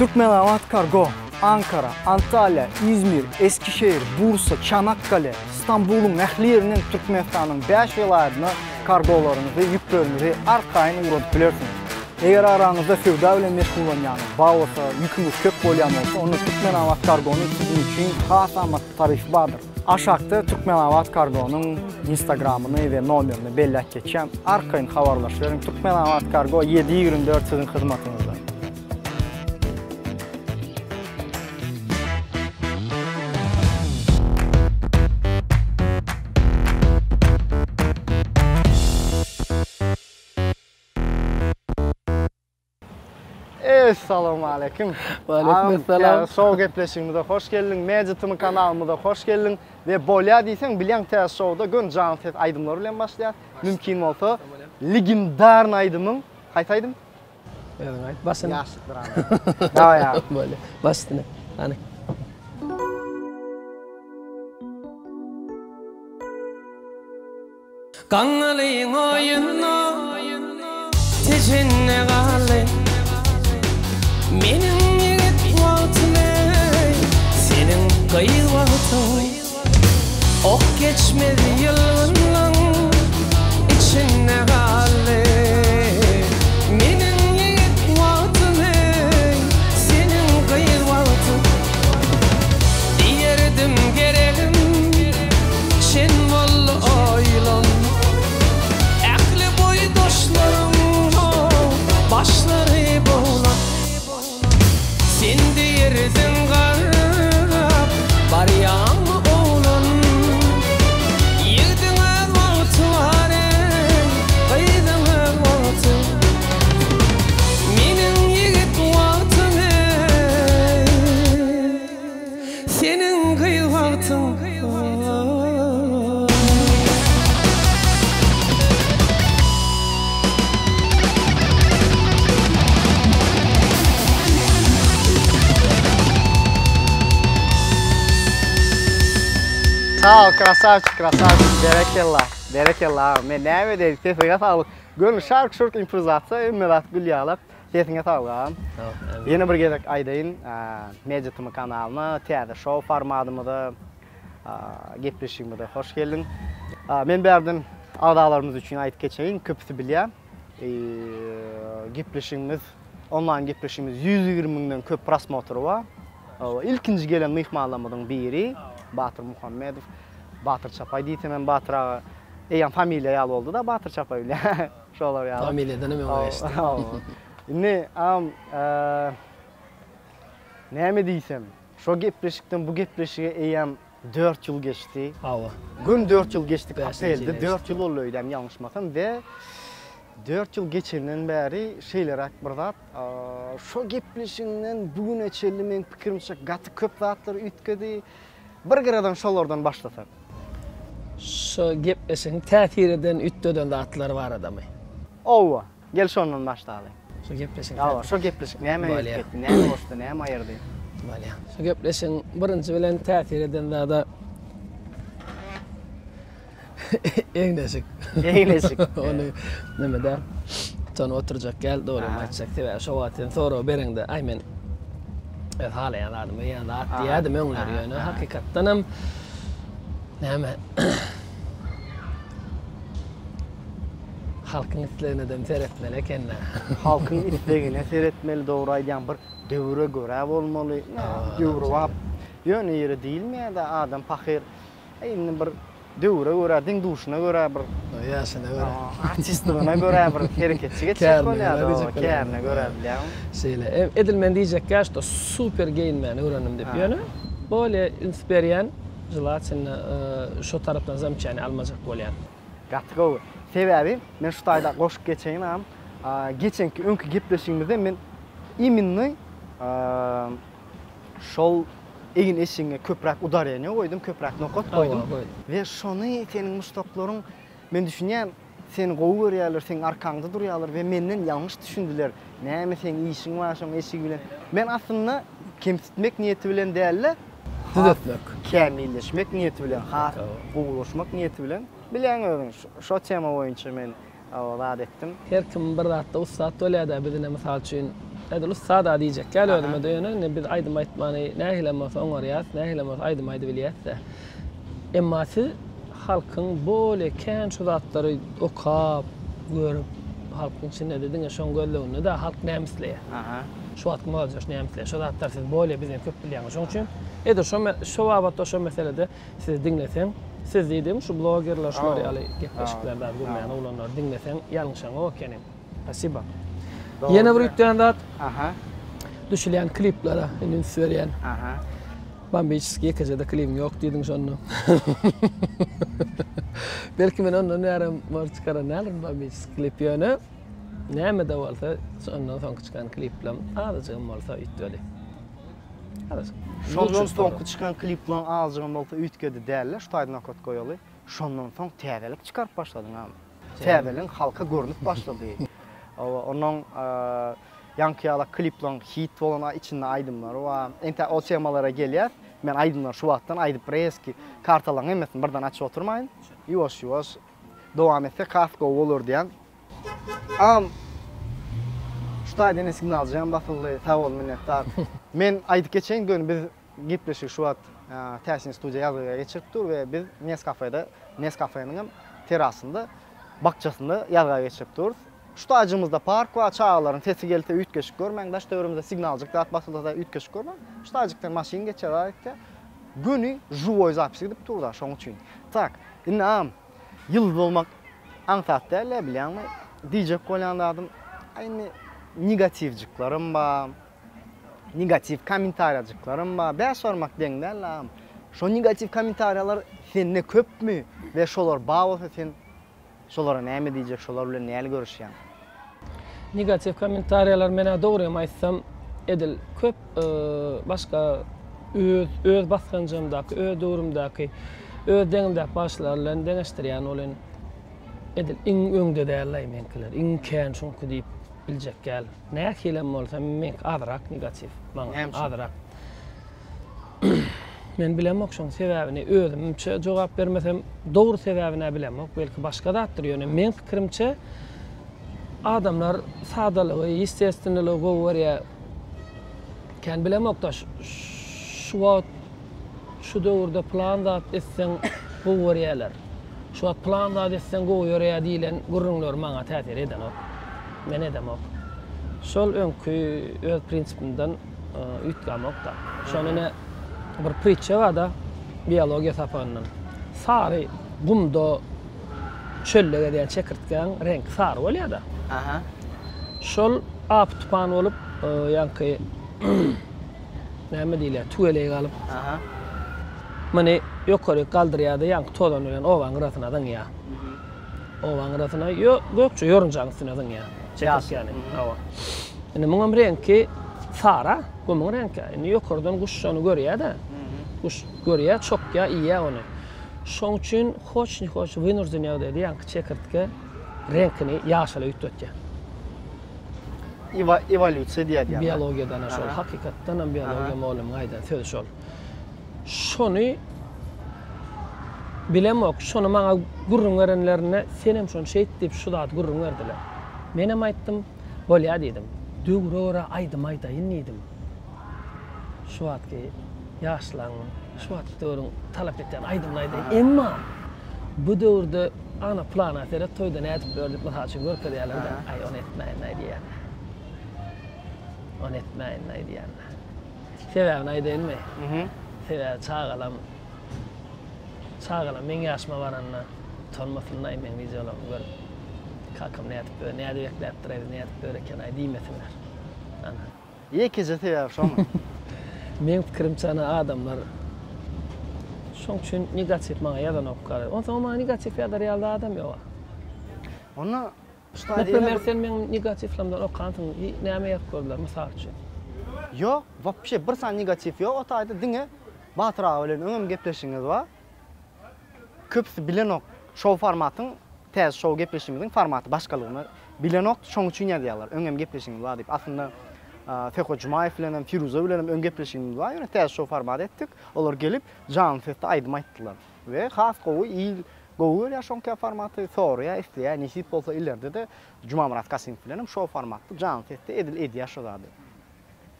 Türkmenavat Kargo, Ankara, Antalya, İzmir, Eskişehir, Bursa, Çanakkale, İstanbul'un ähliýerinden Türkmenistanyň 5 vilayatyna kargolaryňyzy, ýüklerinizi arkaýyn uğradyp bilersiniz. Eger araňyzda sewda bilen meşgul bolýan, baglysa, ýüküňiz köp bolýan bolsa, onu Türkmenavat Kargonyň sizin üçin has amat tarifi bardyr. Aşağıda Türkmenavat Kargo'nun Instagram'ını ve nomerini belli geçeceğim. Arkayn habarlaşıyorum. Türkmenavat Kargo 7/24 sizin hizmetinizde. Assalamu alaikum. Wa alaikum assalam. Soğuk gepleşigimize hoş geldin. Mejitimi kanalımıza hoş geldin. Ve bolýa diýsen bilen täze şowda gün jany tet aýdymlar bilen başlaýar. Mümkin bolsa legendarny aýdymyň haýta aýdym? Ýa-da aýt. Başyny. Ýaşlyk aýdym. Dawa ýa. Böyle. Başyny. Hani. Gaňalyň oýuny tejenne galy. Meniň ýigit wagtyny, seniň gaýy wagtyň. Ok geçmedi ýylynyň içinde galy. Meniň ýigit wagtyny, seniň gaýy wagtyň. Diýerdim geregim, şen bolly oýlan. Äkli boý doşlarym, başlary bolan. Sen diýerdiň garap, barýan oğlan. Ýigdiň wagty bary, gaýdyň wagty. Meniň ýigit wagtyny, seniň gaýy wagtyň. Sağ ol, krasavçik, berekellah. Men näme diýip, sesiňe sağlyk. Gönül şark improvizasiýa, Emmelat Gülýalap, sesiňe sağlyk. Ýene bir gezek aýdaýyn, Mejitimi kanalyna, täze show formatymyzda gepleşigimize hoş geldin. Men berdim awdalarymyz üçin aýdyp geçeýin, köpüsi bilýär. Gepleşigimiz, online gepleşigimiz 120 000den köp prosmotry bar. İlkinji gelen mehmanlarymyň biri Batır Muhammedow. Batır Çapay diýsem men Batır ağa eýan familiýa ýaly boldy da Batır Çapay bilen. Şolar ýaly. Familiýadan hem geçdi. Ne näme diýsem, şo gepleşikden bu gepleşige eýan 4 ýyl geçdi. Hawa. Gün 4 ýyl geçdi kapelde. 4 ýyl boldy öýdem ýalňyşmasam we 4 ýyl geçenden bäri şeýler akbyrdat. Şo gepleşigden bugün eçelli men pikirimçe gaty köp zatlar ütkedi. Bir garadan şolardan başlasak. Şo gepleşiň täsir eden ütdöden zatlar bar adamy. Owa, gel şondan başlaýaly. Şo gepleşiň. Awa, şo gepleşik näme etdi, näme boldy, näme aýyrdy? Bolýa. Şo gepleşiň birinji bilen täsir eden zada Eňleşik. Onu nämede? Ton oturjak gel, dogry maçsak tebe şo wagtdan sonra bereňde ay men halaýan adam ýa-da atýady öňler ýöne hakykatdan hem näme halkyň islegine de seretmeli ekenler. Halkyň islegine seretmeli dogry aýdýan bir döwre göre bolmaly. Döwre wap ýöne ýere diýilmedi adam pahyr. Eýni bir döwre göre, diň duşuna göre bir ýaşyna göre, artistligine göre bir hereketçi geçip bolýar. Kärne göre bilýän. Şeýle edilmen diýjek gaşda super geyinmän öwrenim dep ýöne. Böyle inspirýan jylatsyn şo tarapdan zamçany almajak bolýan. Gatgo. Sebäbi men şu taýda goşup geçeýin am. Geçenki öňkü gepleşigimizde men iminni şol egin eşiňe köprak udarýany goýdum, köprak nokat goýdum. Ve şonu seniň mustaqlaryň men düşünýän seni gowy görýärler, seň arkaňda durýarlar we menden ýalňyş düşündiler. Näme seň işiň bar, şoň eşigi bilen. Men aslında kemsitmek niýeti bilen däl, düzeltmek, kämilleşmek niýeti bilen, gowulaşmak niýeti bilen. Bilen özüň şo tema boýunça men awad etdim. Her kim bir zatda ustad bolýar-da, bizine mysal üçin edil ustada diýjek. Gel ödüme döýene ne bir aýdym aýtmany nähilemese oňarýas, nähilemese aýdym aýdy bilýärse. Emma siz halkyň böyle kän şu zatlary okap, görüp halkyň içinde dediňe şoň gözleginde de halk nämisleýär. Şu atma olacak nämisleýär. Şu zatlar siz böyle bizim köp bilýän. Şoň üçin edir şu wabatda şu meselede siz diňlesen, siz diýdim şu blogerler şolary ýaly gepleşiklerden görmeýän oglanlar diňlesen ýalňyşaň o kenem. Spasiba. Yine bir ütdändat. Düşülýän kliplere ünün sürýän. Bambeçki kajada klipim yok diýdiň şonu. Belki men ondan näram var çıkaran nälerim bambeçki klip ýöne. Näme de bolsa ondan soň çıkan kliplam azajygym bolsa ütdeli. Şondan soň çıkan kliplan azajygym bolsa ütgedi däller, şu taýdan akat goýaly. Şondan soň täzelik çıkarıp başladyň am. Täzeliň halka görünüp başlady. Onun yankıyalı kliplan hit bolana içinde aydımlar var. Ente o temalara gelýär. Men aydımlar şu wagtdan aýdyp eski kartalan emesin birden açyp oturmaýyn. Ýoş dowam etse kasko bolur diýen. Şu taýdan signal alacağım basyldy. Sag bol minnetdar. Men aýdyp geçen gün biz gepleşik şu wagt täsin studiýa ýazyga geçiripdir we biz Nescafe'niň terasynda bakçasynda ýazyga geçiripdir. Şu acımızda park var, çağların sesi gelse ütkeşik görmen, daş dövrümüzde signalcık da basılda da ütkeşik görmen. Şu acıktan maşin geçer ayakta. Günü juvoy zapisi gidip durda şoň üçin. Tak, inam yıldız olmak ansat derler bilýärmi? Diyecek bolýanlarym aýny negativjiklerim bar. Negativ kommentarjiklerim bar. Ben sormak deňlerler. Şo negativ kommentaryalar sende köpmü we şolar bar bolsa sen şolara näme diýjek, şolar bilen näle görüşýän? Negativ kommentaryalar mene dogry aýtsam edil köp başga öz basganjymdaky, öz döwrümdäki, öz deňimdäki başlar bilen deňeşdirýän olen edil iň öňde däller menkiler. Iň kän şonky diýip biljek gel. Nähilem bolsa men azrak negativ, maňa azrak. Men bilemok şoň sebäbini özümçe jogap bermesem dogry sebäbini bilemok. Belki başga datdyr ýöne. Men pikirimçe adamlar sadalygy, ýestästinligi goýarýar. Kän bilemok da şu döwürde plan da etsen goýarýarlar. Şu plan da etsen goýarýar diýilen gurrunlar maňa täsir edenok. Men edemok. Şol öňkü öz prinsipimden ütgamok da. Şonu bir pritçe var da biyologiya sapanynyň. Sary gumda çöllige diýen çekirtgen renk sary bolýar da. Şol ap tupan bolup ýanky näme diýler, tuwele galyp. Mene ýokary galdyrýardy, ýanky todan bilen owaň garasyna dynýa. Owaň garasyna gökçe yorunjaň üstüne dynýa. Çekirtgen. Awa. Ene muňam renki sara, gumyň renki. Ene ýokardan guş şonu görýär da. Guş görýär, çokya iýe ony. Şoň üçin hoç wynurjyňa diýen çekirtge renkini ýaşaly ütdetýär. Evolüsiýa diýýär. Biologiýadan şol, hakykatdan hem biologiýa ma'lum gaýdan söz şol. Şonu bilemok, şonu maňa gurrun verenlerine senem şonu şeýit diýip şu zat gurrun berdiler. Men hem aýtdym, bolýar diýdim. Döwröre aýdym aýdaýyn diýdim. Şu wagtky ýaşlaň, şu wagtda talap etýän aýdym. Emma bu döwürde ana plana tere toýda nädip berdik mesela şu görkezýärler de ay onu etmeýän diýär. Onu etmeýän diýär. Sebäbini aýdaýynmy? Sebäbi çağalam men ýaşma baranna tanmasyn men wizalam gör. Kakam nädip bekläp durýar, nädip bereken aý diýmesinler. Ana. Ýekije sebäbi şoňa. Men pikirimçe adamlar şoň üçin negativ maňa ýadan okar. Ondan maňa negativ ýadar ýalda adam ýok. Ona Näme sen men negativlamdan okansyň, näme ýap gördiler mysal üçin? Ýok, wapşe bir san negativ ýok. O taýda diňe batyra bilen öňüm gepleşiňiz bar. Köpsi bilenok şow formatyň, täze şow gepleşimiziň formaty başgalygyny bilenok şoň üçin ýazýarlar. Öňüm gepleşiňiz bar diýip. Aslında Feko Jumayev bilen Firuza bilen öň gepleşigimiz bar. Ýöne täze şow format etdik. Olar gelip jan sesde aýdym aýtdylar. We has gowy il Gower ya şonka formatı soruya isteye nisip bolsa ileride de Cuma Murat Kasim filanım şo formatda can feste edil yaşadı.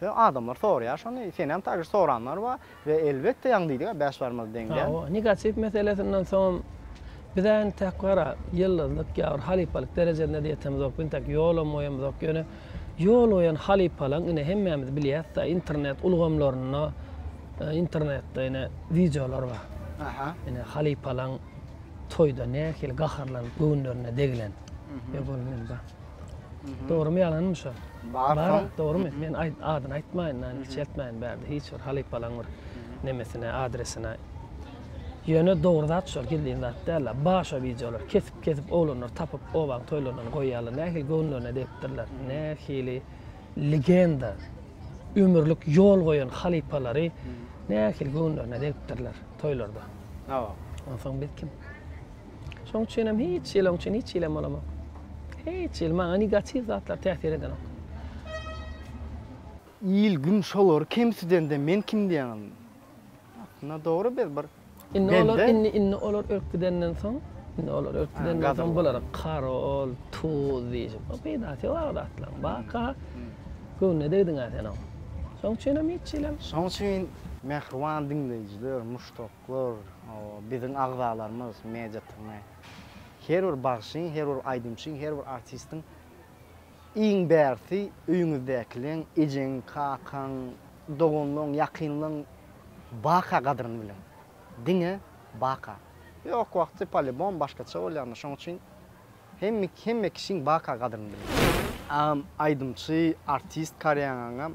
Ve adamlar soruya şonu senem taýyr soranlar var ve elbette ýandydyga baş barmaz deňler. Ha, negatif meselesinden soň bizden takwara yıllık ýa halipalyk derejesinde diýetimiz ok, bintak ýolamaýamyz ok. Ýöne ýolaýan halipalyň ine hemmämiz bilýär, internet ulgamlaryna internetde ine videolar bar. Aha. Ine halipalyň toýda nähili gaharlanyp göwnlerine degilen. Ýa-bolmyn ba. Dogrymy ýalanmy şo? Bar, dogrymy. Men adyny aýtmaýyn, çeltmäýin bärde. Hiç bir halipalyň bir nemesine, adresine. Ýöne dogry şol geldiň zat däl. Başa videolar kesip olanlar tapyp owaň toýlaryny goýýarlar. Nähili göwnlerine depdirler. Nähili legenda ömürlük ýol goýan halipalary nähili göwnlerine depdirler toýlarda. Ha. Onsoň bitkim. Şoň üçin hem hiç ýylam bolama. Hiç ýylam negativ zatlar täsir eden. İlgin şolar kimsiden de men kim diýen. Na dogry bir Inni olar örküdenden soň, bular karol, tuz diýip. O peýdaty wagtlar. Baka göwnüne degdiň sen. Şoň üçin hem hiç ýylam. Şoň üçin mehriban dinleyijiler, muştoklar, bizim agzalarymız meýjatmy. Her bir bagşyň, her bir aýdymçyň, her bir artistiň iň bärsi öýüňizdäkileň ejeň, kakan, dogonlaň, ýakynlaň baka gadyryny bilen. Diňe baka. Ýok wagty palibon başgaça bolýar. Şoň üçin hemme kişiň baka gadyryny bilen. Aýdymçy, artist karýeraňa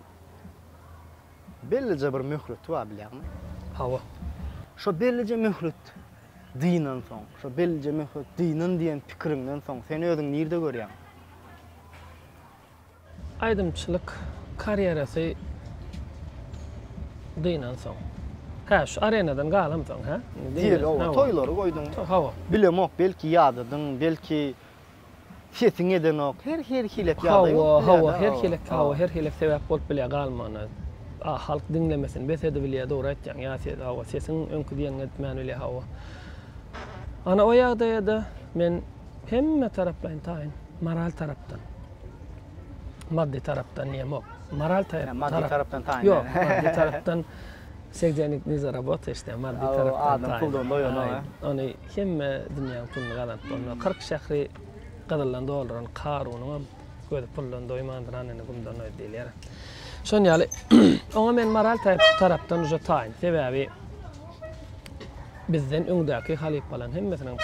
bellice bir möhlet var bilýärmi? Hawa. Şo bellice möhlet diýinden soň, şo bellice möhlet diýinen diýen pikiriňden soň sen özüň nirde görýän? Aýdymçylyk karyerasy diýinden soň. Ha, şu arenadan galam soň, ha? Diýil, toýlary goýdun. Hawa. Bilemok, belki ýadydyň, belki sesin eden ok, her hilek ýady. Hawa, her hilek sebäp bolup bilýär galmany. Halk dinlemesin, besede bilýär, dogry aýtjaň, ýa hawa, sesin öňkü diýen etmän bilýär hawa. Ana o ýagdaýda men hemme tarapdan taýyn, moral tarapdan. Maddi tarapdan ýemok. Moral tarapdan taýyn. Ýok, maddi tarapdan segdenik niza работа işte maddi tarapdan. Adam puldan doýan. Ony hemme dünýäň pulny galanp 40 şähri gadallan dolaryň karunyň gözi puldan doýmandyran ene bundan öýdýär. Şoň ýaly oňa men moral tarapdan uja taýyn. Sebäbi bizden öňdäki halipalan hemmesiniň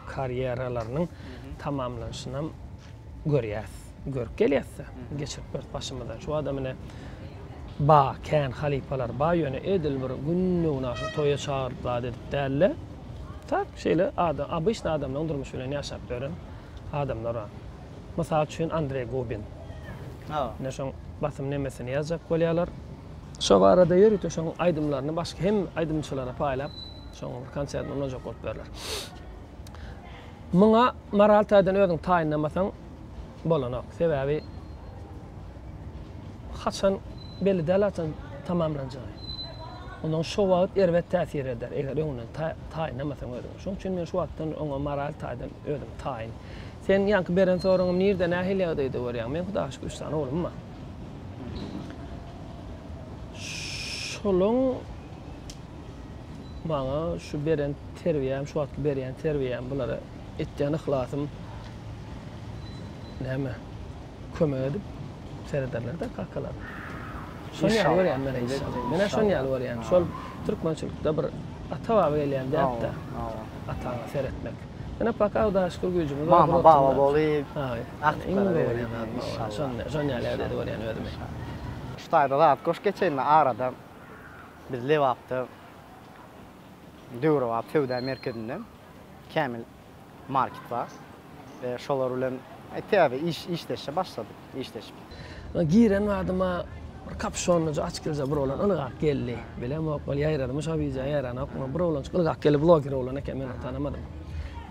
karyeralarynyň tamamlanyşyny görýäs. Görüp gelýäs. Geçip bir başymyzdan şu adamyny kän halipalar ýöne edil bir günnüňe şu toýa çağırdylar edip dälle. Tak şeýle adam, abyşny adamlaryň durmuş bilen ýaşap beren adamlar bar. Mysal üçin Andrey Gubin. Ha. Näşoň basym nemesini ýazjak bolýarlar. Şo barada ýörüp şoň aýdymlaryny başga hem aýdymçylara paýlap şoň bir konsertini olajak bolup berler. Muňa moral taýdan özüň taýynlamasaň bolanok. Sebäbi haçan belli däl tamamlanjak. Onuň şo wagt erbet täsir eder. Eger öňünden taýynlamasaň özüň. Şoň üçin men şu wagtdan oňa moral taýdan özüň taýyn. Sen ýanky beren soraňym nirde nähili ýagdaýda görýän? Men Hudaýa şükür 3 tane oğlum var. Şolong maňa şu beren terbiýem, şu wagt berýän terbiýem bulary etýän ihlasym näme kömek edip serederler-de kakalar. Şoň ýaly görýän men inşallah. Mene şoň ýaly görýän. Şol türkmençilikde bir ata-baba gelýän däpde. Ataňa seretmek. Mene paka Hudaýa şükür güýjümiz bar. Mama baba bolyp, aktyplara berýän inşallah. Şoň ýaly ýerde görýän özüme. Ştaýda rahat goş geçen arada biz Lewapda Döwrewap Söwda merkezinde Kamil market var. Ve şolar bilen işleşe başladyk. Giren adyma bir kapşonly açkylja bir olan ılgak geldi. Bilemok bol ýaýradymy şo bize ýaýran okma bir olan ılgak gelip blogger olan eken men tanamadym.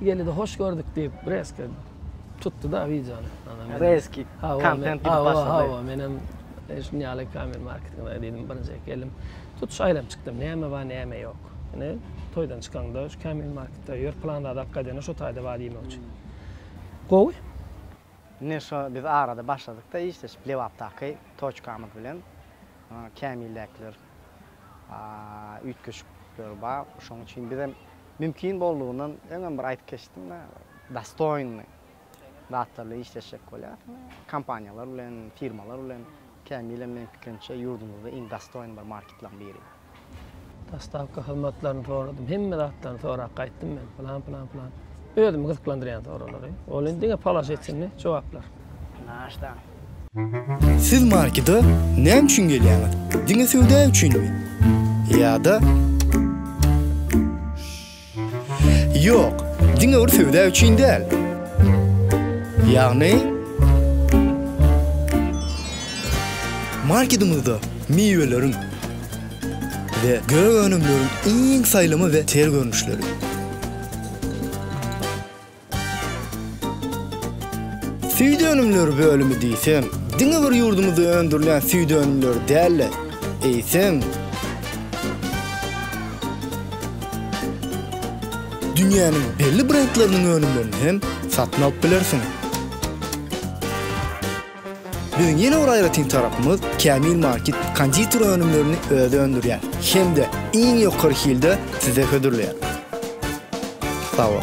Geldi hoş gördük diýip reske tuttu da videony. Reski content gibi başlady. Hawa menem şunýaly Kamil marketine dedim birinji geldim. Tut şaýlam çykdym. Näme bar, näme ýok. Yani toydan çıkanda şu Kamil Market'te yer planda da kadene şu tayda var yemek için. Goy. Ne şu biz arada başladık da işte Plevap'taki toçkamız bilen Kamil'dekler ütküşükler var. Şoň üçin bize mümkin bolduğundan eňem bir aýtyp geçdim da dostoyny zatlarla işleşek bolýar. Kompaniýalar bilen, firmalar bilen Kamil'e men pikirçe ýurdumyzda iň dostoyny bir marketlardan biri. Dastavka hyzmatlaryny soradım. Hemme zatlaryny sorak gaýtdym men. Plan. Öýdüm gyzyklandyrýan soralary. Ol endiňe palaş etsinmi? Jogaplar. Naşda. Siz markete näme üçin gelýäňiz? Diňe söwda üçinmi? Ýa-da Yok, diňe ur söwda üçin däl. Ýagny marketimizde meyvelerin ve göğe önümlerin iň saýlamy ve ter görnüşleri. Süýde önümleri bölümü diýsem, diňe bir ýurdumyzda öndürilen süýde önümleri däl. Eýsem, dünýäniň belli brendlarynyň önümlerini hem satyn alyp bilersiň. Bizim yeni bir aýratyn tarapymyz Kamil Market konditor önümlerini öýde öndürýär. Hemde iň ýokary hilde size hödürleýär. Sağ ol.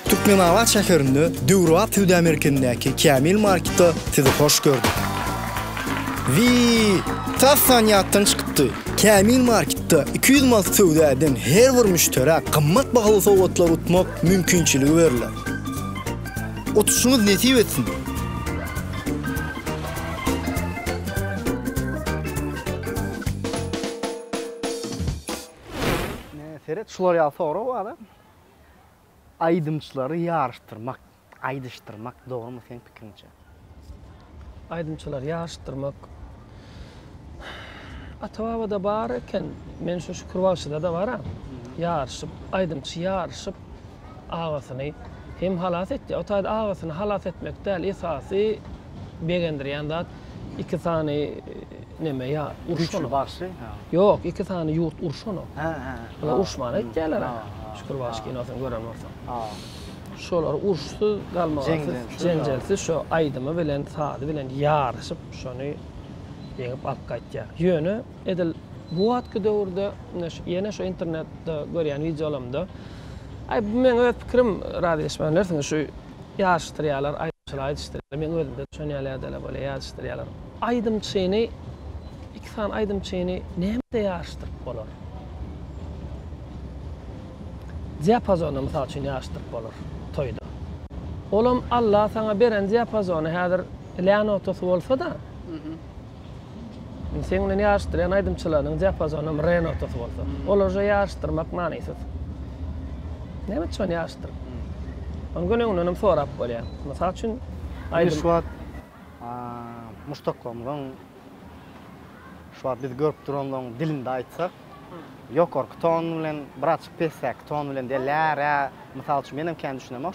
Türkmenabat şäherinde Döwrat Süýde Amerikandäki Kamil Marketde sizi hoş gördüm. Tassan ýatdan çykypdy. Kamil Marketde 200 manat söwda eden her bir müşteri gymmat bahaly sowgatlar utmak mümkinçiligi berilýär. Otuşuňyz nesip etsin. Seret şular ýa sonra wada. Aýdymçylary ýarışdyrmak, aýdyşdyrmak dogrymy sen pikirçe? Aydımçılar yaştırmak. Atavada bar eken, men şu Şükürbaşyda da var ha. Yarışıp, aydımçı yarışıp ağasyny hem halat etdi. O taýda ağasyny halat etmek däl esasy begendirýän zat iki sany neme ya urşuny başy. Yok, iki sany ýurt urşuny. Ola urşman etdiler ha. Şükürbaşy kinosyny gören bolsa. Şolar urşsuz galmagy, jenjelsiz şu aýdymy bilen, sady bilen ýarışyp şonu ýeňip alyp gaýtýar. Ýöne edil bu wagtky döwürde ýene şu internetde görýän videolarymda men öz pikirim radioşmanlar şu ýaşdyrýarlar, aýdymçylar, men özümde düşünýärler bole ýaşdyrýarlar. Aýdymçyny iki san aýdymçyny näme ýaşdyryp bolar? Diapazony mysal üçin ýaşdyryp bolar. Toyda. Olam Allah sana beren diapazony häzir Leonotosy bolsa da. Sen bilen ýaşdyrýan aýdymçylaryň diapazony Renotosy bolsa. Olarja ýaşdyrmak manysyz. Näme üçin ýaşdyryp? Onu gönüňden sorap bolýar. Mysal üçin aýdym şu Mustaqamyň şu biz görüp duranlaryň dilinde aýtsak, ýokarky ton bilen birazçyk pesek ton bilen delär. Mysal üçin menem kendi düşünemem.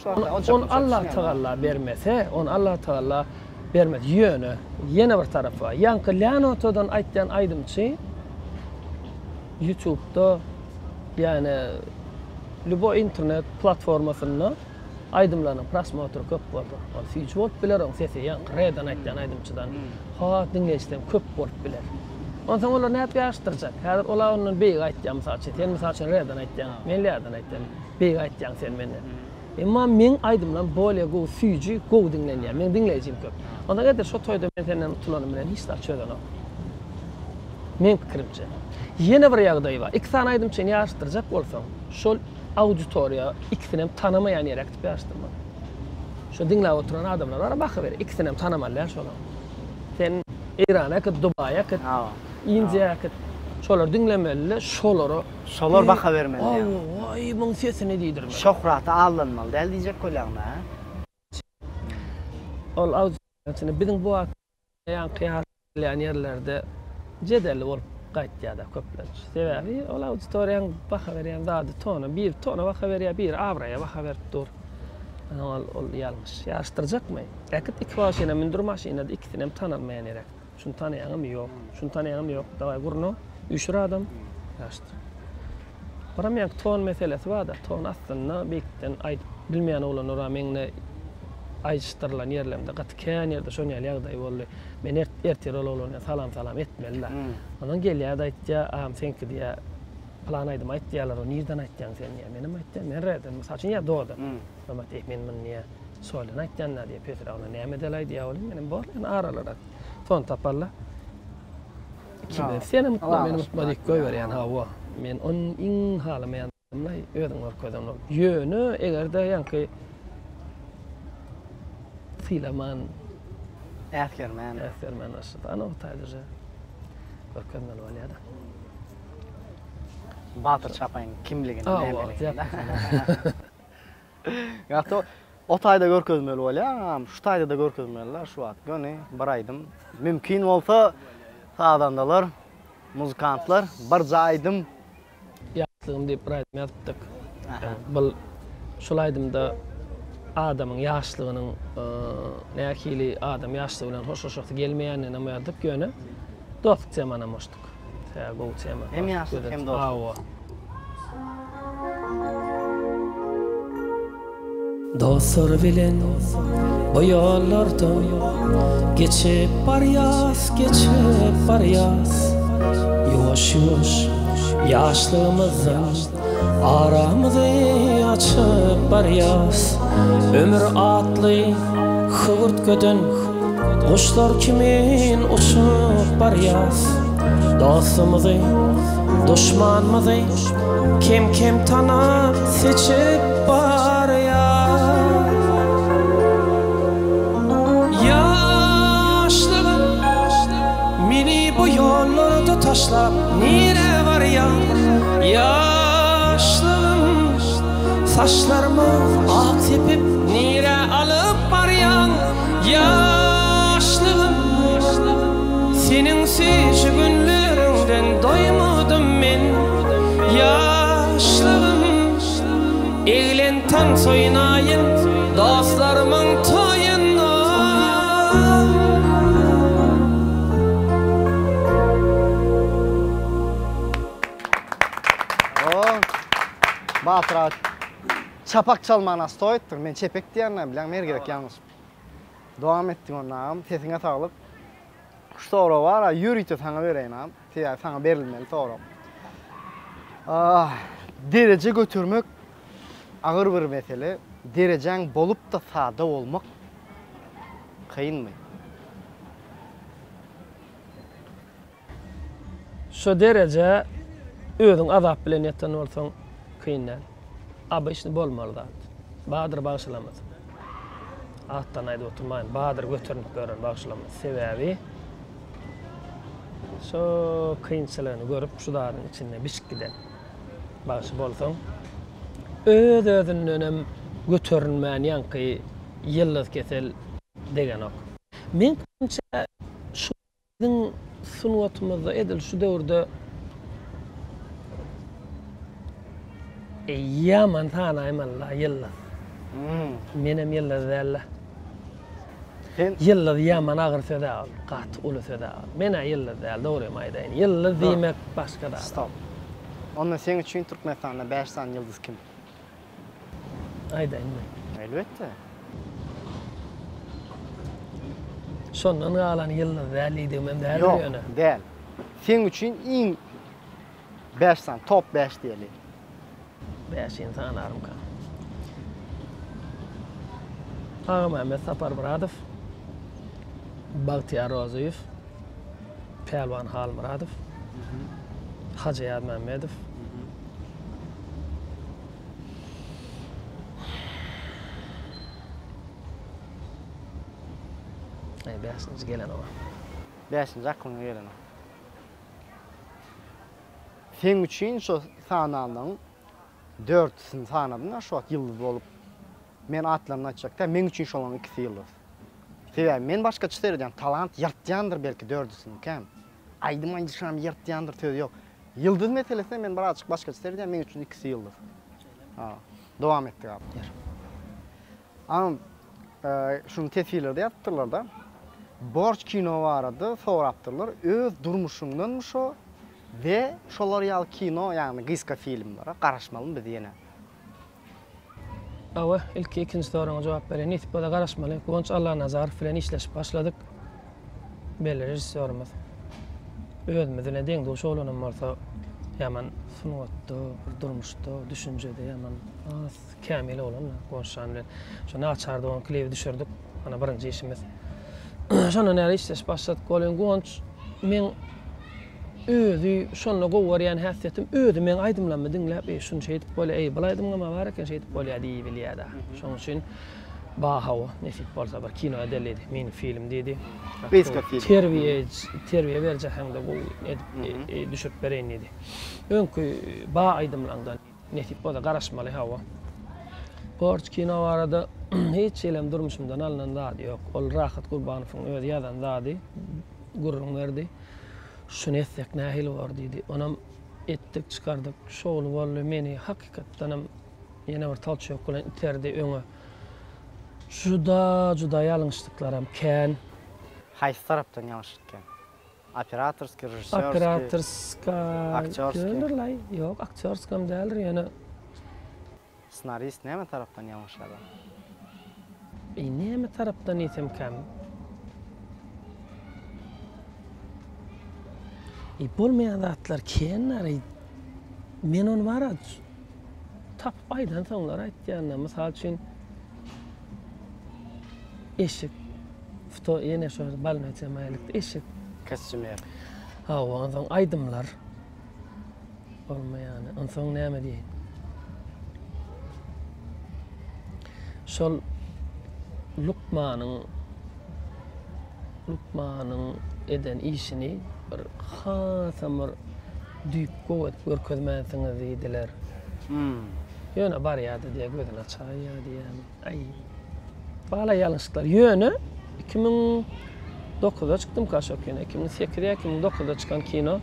On Allah Taala bermese, on Allah Taala bermez. Ýöne, ýene bir tarapy var. Ýanky Leonotodan aýtdan aýdymçy YouTube'da ýani lubo internet platformasynda aýdymlaryň prosmotry köp boldy. O süýç bolup biler, on sesi ýanky redan aýtdan aýdymçydan ha diňeşden köp bolup biler. Ondan sonra olar näp ýaşdyrjak? Häzir olar onuň beýi aýtýan mysal üçin, sen mysal üçin redan aýtýan, men leýdan aýtýan, beýi aýtýan sen menden. Emma men aýdymlan bolýa go süýji, go diňlenýär. Men diňlejim köp. Onda gader şu toyda men senden tutulanım bilen hiç daha çöden o. Men pikirimçe. Ýene bir ýagdaý bar. İki tane aýdymçy ýaşdyrjak bolsaň, şol auditoriýa ikisini hem tanamayan ýerek tip ýaşdyrmak. Şu diňläp oturan adamlar bar, bakyber, ikisini hem tanamallar şolar. Sen Irana ket, Dubaya ket, Indiya ket, şolar diňlemeli, şolar baka bermeli. Ay, muň sesini diýdirme. Şöhraty alınmaly, däl diýjek bolýarmy? Ol auditoriýasyny biziň bu ýan kıyaslanýan ýerlerde jedeli bolup gaýtýar-da köpler. Sebäbi ol auditoriýaň baka berýän zady tonu, bir tonu baka berýär, bir awraya baka berip dur. Ol yanlış. Yaştıracak mı? Ekit iki başına mindir maşinada ikisini hem tanılmayan erek. Şunu tanıyanım yok. Şunu tanıyanım yok. Davay gurnu. Üçra adam. Yaştır. Baram yank ton meselesi var da. Ton aslında bekten bilmeyen olan ora mengne ayıştırılan yerlerimde qatken yerde şonu ýagdaý boldy. Men ertir olany salam etmeliler. Ondan gelýär da aýtdy, "Am senki diýä plan aýdym aýtdylar, o nirden aýtdyň sen ýa? Menim aýtdym, men reden. Mysal üçin ýa doğdu. Ama men niýe soýlan aýtdylar diýe Petra ona näme delay diýä bolýar. Menim bor, men aralara ton taparlar. Kim seni mutlu, meni mutlu diýip goýberýän hawa. Men onun iň halamayan ödün var koydum. Yönü egerde yankı filaman Ätgermän aşıda. Ana otaylıca görkemden olyada. Batır Çapay'ın kimligini nämelik. Ýa-da otayda görkezmeli bolýar, şu taýda da görkezmeliler şu wagt. Göni baraýdym. Mümkin bolsa sağdandalar, muzikantlar bir jaýdym Yaşlığım deyip bıraktım yaptık. Bu şulaydım da adamın yaşlığının nekili adam yaşlığından hoşlaşıktı gelmeyenine ama yadıp gönü dostluk zemana moştuk. Sevgol zema. Hem yaşlık hem dostluk. Dostlar bilen bu yollardan geçip baryas, yavaş yavaş yaşlığımızdan aramızı açıp baryas. Ömür atlı hıvırt gödün kuşlar kimin uçup baryas. Dostumuzu, düşmanımızı kim tanıp seçip baryas. Yaşlığım meni bu yollarda taşlap nire varyan. Yaşlığım saçlarımı ak tepip nire alıp baryan. Yaşlığım senin süzü günlerinden doymadım men. Yaşlığım eğlen tan soyunayın dostlarımın toyuna. Batıra çapak çalmana stoyttur. Men çepek diýenler bilen mer gerek ýalnys. Dowam etdim onam. Sesiňe saglyk. Şu soru var, ýürüýte saňa bereýän. Tiýa saňa berilmeli soru. Derece götürmek agyr bir mesele. Derejeň bolup da sada bolmak kıyınmy? Şu derece özüň azap bilen ýatan bolsaň kıyınlar. Aba işini bolmaly da. Bahadır bağışlamaz. Attan aýdy oturmaýyn. Bahadır götürüp görün bağışlamaz. Sebäbi şu kıyınçylygyny görüp şu daryň içinde bişkiden bağışı bolsaň özünden hem götürünmän ýanky ýyldız kesel degen ok. Men şu sunwatumyzda edil şu döwürde yaman tanaýmalla ýyldız. Menem ýyldız däl. Ýyldız yaman agyr söýdäl, gat uly söýdäl. Mene ýyldız däl, dogry maýdaýyn. Ýyldız diýmek başga da. Stop. Onda sen üçin Türkmenistanda 5 san ýyldız kim? Aýdaýyn. Elbetde. Şondan galan ýyldız däl diýdim hem däl Yok, ýöne. däl. Sen üçin iň 5 san, top 5 diýeli. 5 insan arım kan. Ağa Mehmet Sapar Muradov, Bagtiyar Rozoyev, Pelvan Hal Muradov, Hacı Yad Mehmedov, beşinci gelen o. 5-nji aklyňa gelen o. Sen üçin şu sananyň 4-sini sanadın, şu wagt ýyldız bolup men atlaryny açjakda men üçin şolaryň 2 ýyldız. Sebäbi men başga çysterýän talant ýartýandyr belki 4-sini kam. Aýdym aýdyşam ýartýandyr söz ýok. Ýyldız meselesine men bir açyk başga çysterýän men üçin 2 ýyldız. Dowam etdik abi. Ama şunu tesirlerde yaptırlar da. Borç kino vardı, soraptırlar. Öz durmuşundan şo ve şolar yal kino yani gıska filmlere qarashmalı biz yine. Awa ilk ikinci soruňa jogap bereyim. Nitip boda garaşmaly. Gonç Allah Nazarov bilen işleşip başladyk. Belli rejissörümüz. Özümizle deňde şolanam bolsa yaman sunatda, bir durmuşda, düşünjede yaman az kamil bolan Gonçan bilen. Şo naçarda on klibi düşürdük. Ana birinji işimiz. Şondan näre işleşip başladyk. Bolan Gonç men özü şonla gowar ýani häsiýetim özü men aýdymlanma diňläp şunu şeýdip bole bulaýdym ama bar eken şeýdip bolýar diýip bilýärdi. Şoň üçin bahawa nesip bolsa bir kino edildi, mini film dedi. Beska film. Terbiýe berjek hemde bu edip düşüp bereýin dedi. Öňkü ba aýdymlandan nesip bolsa garaşmaly hawa. Borç kino barada hiç elem durmuşumdan alınan zady ýok. Ol Rahat Gurbanowyň öz ýazan zady gurrun berdi. Şunu etsek nähil var dedi. Onam ettik çıkardık. Şoğlu bolly meni hakykatdanam ýene bir talçy ýok bilen iterdi öňe. Juda ýalňyşlyklaram kän. Haýsy tarapdan ýalňyşlyk? Operatorski, rejissörski, Operatorska, aktyorski. Ýok, aktyorskam däldir ýene. Senarist näme tarapdan ýalňyşlady? Näme tarapdan etsem käm? Bolmayan zatlar kenara men onu bara tap aydan soňlar aýtýanna mysal üçin eşik fto ýene şo balnaça maýlykda eşik Kostümer. ondan soň aýdymlar bolmaýan ondan soň näme diýin şol Lukmanyň eden işini bir hasamır düýp gowat görkezmäsiňiz diýdiler. Ýöne bar ýady diýe gözüne çaýýa diýen. Ay. Bala ýalňyşlyklar. Ýöne 2009-da çykdym kaşok kino. 2008-de 2009-da çykan kino.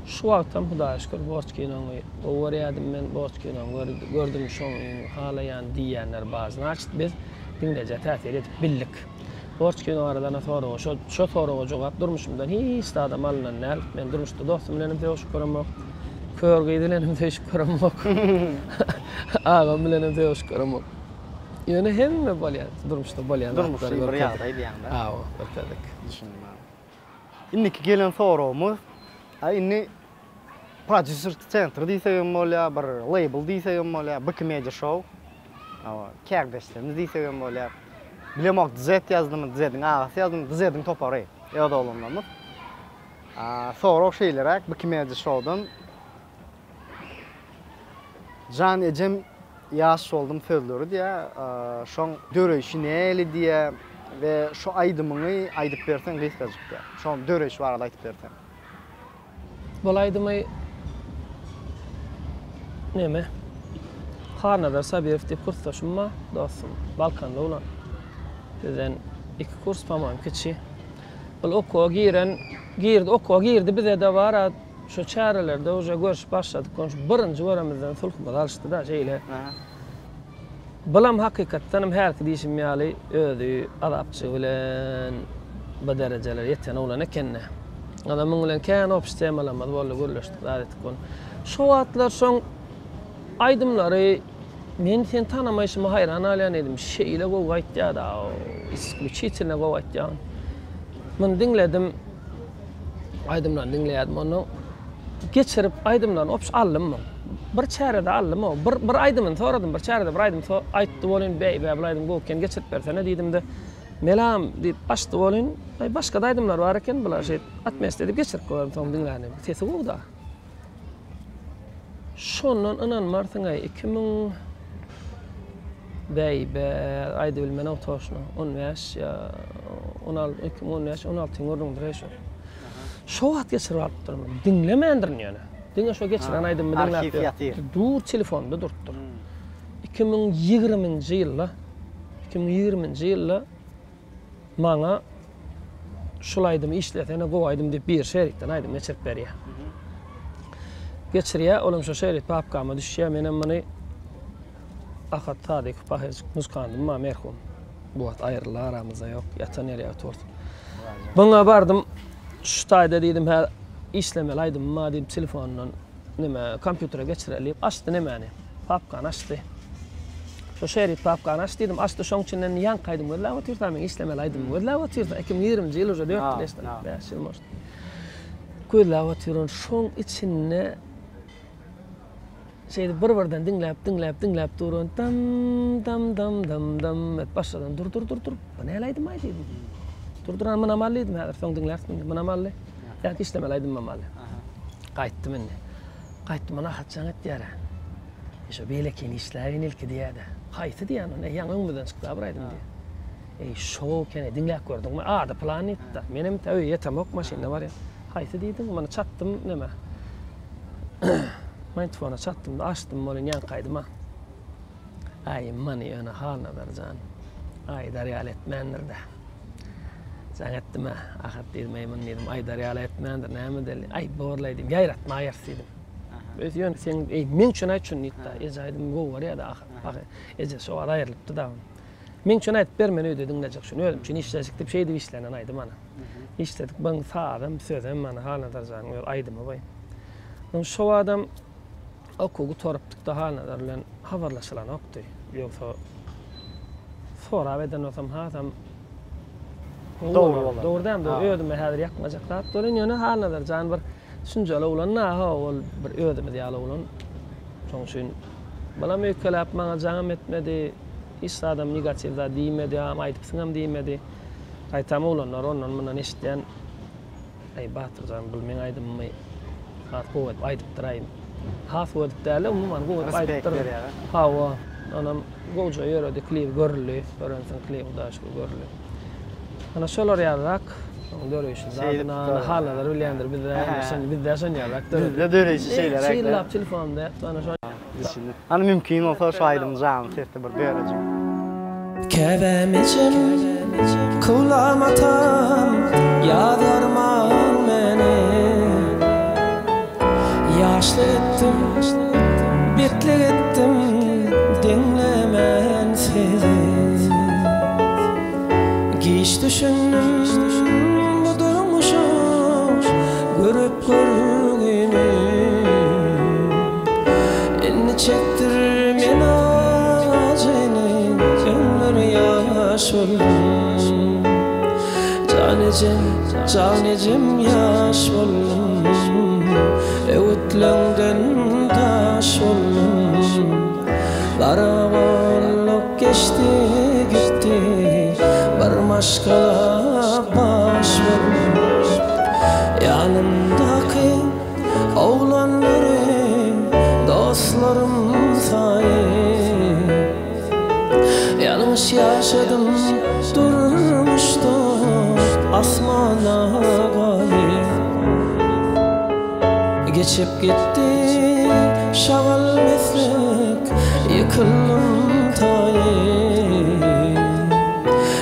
Şu wagtdan Hudaýa şükür borç kinoňy gowar ýadym men borç kinoňy gördüm şoň hala ýani diýenler bazyny açdy biz diňleje täsir edip bildik. Borç kino aradan sonra şo soraga jogap durmuşumdan hiç adam alınan näl. Men durmuşda dostum bilenim teşekkür göremek. Kör gidilenim teşekkür göremek. Agam bilenim teşekkür göremek. Ýöne hemme bolýar, durmuşda bolýar. Durmuşda bir ýagdaý diýende. Awa, ötdedik. Düşündim. Inniki gelen sorumuz, inni producer center diýsegem bolýar, bir label diýsegem bolýar, BK Media Show. Awa, kärdeşlerimiz diýsegem bolýar. Bilemek dizet yazdım, dizetin ağası yazdım, dizetin topary. Ýa-da olanlarmyz. Sonra şeýlerek BK Media Show'dan Jan ejem ýaş oldum sözleri diýe, şoň döreşi näli diýe we şu aýdymyny aýdyp bersen gysgaçyk diýe. Şoň döreşi barada aýdyp bersen. Bol aýdymy näme? Harnadar Sabiyev diýip kursdaşymma dostum, Balkanda olan. Bizden 2 kurs tamam keçi. Bol okuwa girdi, okuwa girdi bize de bara şu çarelerde oja görüş başladyk. Konş birinji göremizden sulhumyz alşdy da şeýle. Bilam hakykatdan her diýişim ýaly özü adapçy bilen bu derejeler ýeten olan ekenne. Adamyň bilen kän opstemalamazy boldy görleşdik adet kon. Şu wagtlar şoň aýdymlary men sen tanamaýşyma hayran alýan edim. Şeýle gowy aýtdy da, iskljuçitne gowy aýtdy. Men diňledim, aýdymlar diňleýärdim onu. Geçirip aýdymlaryny opş aldymy? Bir çärede aldymy? Bir aýdymyny soradym, bir çärede bir aýdym aýtdy bolyn, beý bilaýdym goken geçirip bersene diýdim-de. Melam diýip başdy bolyn, başga da aýdymlar bar eken, bular şeýle atmast edip geçirip goýarym soň diňläni. Sesi gowda. Şondan inanmar syňa 2000 beý aýdy bilmän awtoşna 15 ýa 16 ýyldyň reşo. Şo wagt geçirip alyp durmam. Dinlemendirin ýöne. Diňe şo geçiren aýdym dinläp. Dur telefonda durupdyr. 2020-nji ýylda maňa şol aýdym işletene gowy aýdym diýip bir şerikden aýdym geçirip berýär. Geçirýär, olam şo şerik papkama düşýär, menem muny Akat tadik pahez muskandım ma merhum. Bu at ayrılı aramızda yok. Yatan nereye oturdum. Bana bardım. Şu tayda dedim her işlemeliydim ma dedim telefonla nime kompütere geçireliyip açtı nemeni. Papkan açtı. Şu şerit papkan açtı dedim açtı şoň içinden yan kaydım. Valla oturtam men işlemeliydim. Valla oturtam 2020 yıl önce 4 yaştan. 5 yıl olmuş. Kulla oturun şoň içinde şeydi bir-birden dinläp durun dam et başladan dur. Bu näleýdim aý dedim. Durduran mana mallydım häzir soň dinlersin mana mally. Ýa-ki işlemeliydim mamaly. Gaýtdym indi. Gaýtdym ana hatçan et ýara. Eşe belekin işlärin ilki diýäde. Haýsy diýän onu ýa öňümden çykdy abraýdym diýär. Şo kene dinläp gördüm. Da plan etdi. Menim täwe ýetem ok maşynda bar ýa. Haýsy diýdim mana çatdym neme. Mindfona çattım da açtım molun yan kaydıma. Ay mani öne halına darcan. Ay daryal etmendir de. Sen ettim ha. Ahat dedim ayman dedim. Ay daryal etmendir. Näme deli. Ay borlaydım. Gayrat mayar dedim. Öz yön sen men şuna üçün nitda. Ezaydım go var ya da ahat. Eze so ayrılıptı da. Men şuna et bermeni ödedin necek şunu öldüm. Çünkü işledik de şeydi işlenen aydım ana. İşledik ben sağdım sözüm mana halına darcan. Aydım bay. Şu adam okugu torupdyk da halnalar bilen habarlaşylan okdy. Ýoksa sonra beden olsam hasam doğrudan da ödüm häzir ýakmajak zat. Dolan ýöne halnalar jan bir düşünjeli ulan ha ol bir ödüm diýýär ulan. Şoň üçin balam öýkelap maňa jam etmedi. Iş adam negativ da diýmedi, aýdypsyňam diýmedi. Gaýtam ulanlar ondan mundan eşitden ay batyrjan bilmeň aýdymmy. Hat goýup aýdyp duraýyn. Has word derler umman goýup aýdyp durýar. Hawa anam goýja ýerde kliw görüli, örensen kliw daş görüli. Ana şolar ýarak döreýişi zatna halalar bilýändir bizde şon ýarak döreýişi şeyler. Şeýlap telefonda ana şo. Ana mümkin bolsa şu aýdym jam sesde bir berejek. Kevemicim kulamatam ýadarman meni. Yaşlı ettim, bitlik ettim, dinlemen sizi. Giş düşündüm, bu durmuşum, görüp görgünü. Elini çektir men acını, ömür yaş oldum. Canecim yaş oldum. Öwütlünden taş oldum. Garabalyk geçti gitti. Bir maşkala baş oldum. Yanımdaki oğlanları dostlarım sayı. Yanlış yaşadım durmuştum asmana gayip. Geçip gitti şaval meslek yıkıldım tayı.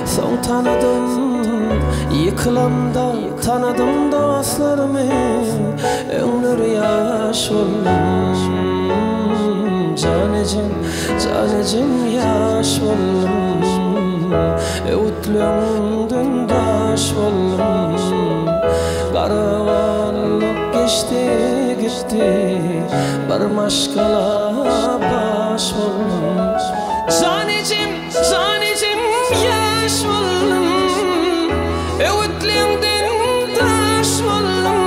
Son tanıdım yıkılamda tanıdım dostlarımı. Ömür yaş oldum. Canecim yaş oldum. Öğütlüğümden taş oldum. Karavanlık geçti gitti. Bir maşkala baş oldum. Canecim yaş oldum. Öğütlüğümden taş oldum.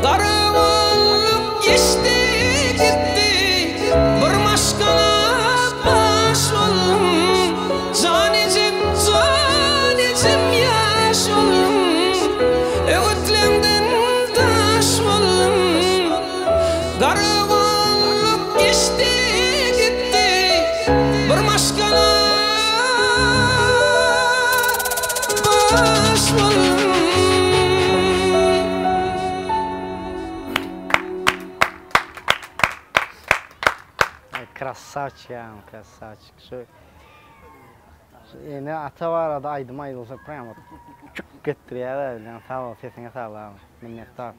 Karavanlık geçti gitti. Bir maşkala baş oldum. Canecim yaş oldum. Öğütlüğümden taş oldum. Karavanlık geçti gitti. Bir maşkala baş oldum. Krasavчик. Şu yine ata var ada aydım ayrılsa prama çok getiriyor yani sağ ol sesine sağ ol minnettar.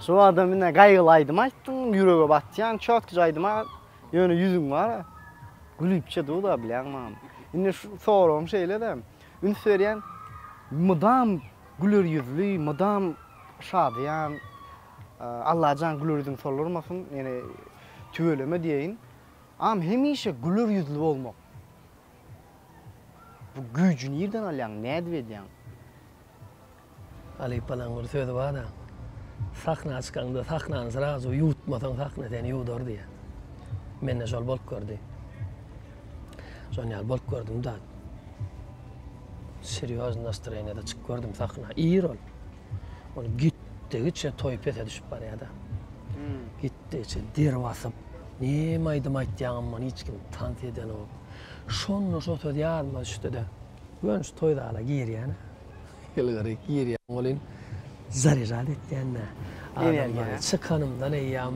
Şu adam yine gaygılaydım açtım yüreğe batyan çok güzel aydım yönü yüzüm var. Gülüpçe du da bilemem. Indi sorum şeyle de ünsören mudam gülür yüzlü, mudam şadyan Allah'can gülürdün sorulmasın yani tüöleme diyeyin. Am hemişe gülür yüzlü olmak. Bu gücü nereden alyan, ne edivediyan? Ali palan bir sözü var da. Sakna çıkanda saknanı sırası yutmadan sakna seni yudur diye. Menne şol bolup gördü. Sonra bolup gördüm da. Seriyoz настроение'de çık gördüm sakna. İyi rol. Onu gitti içe toyup ete düşüp var ya da. Gitti içe dir basıp. Ne maydım aytyanım hiç kim tant eden o. Şonnu şotu yarma düştü de. Gönç toyda ala gir yani. Yılgırı gir yani. Olin zariradet yani. Adamlar çıkanımdan eyyam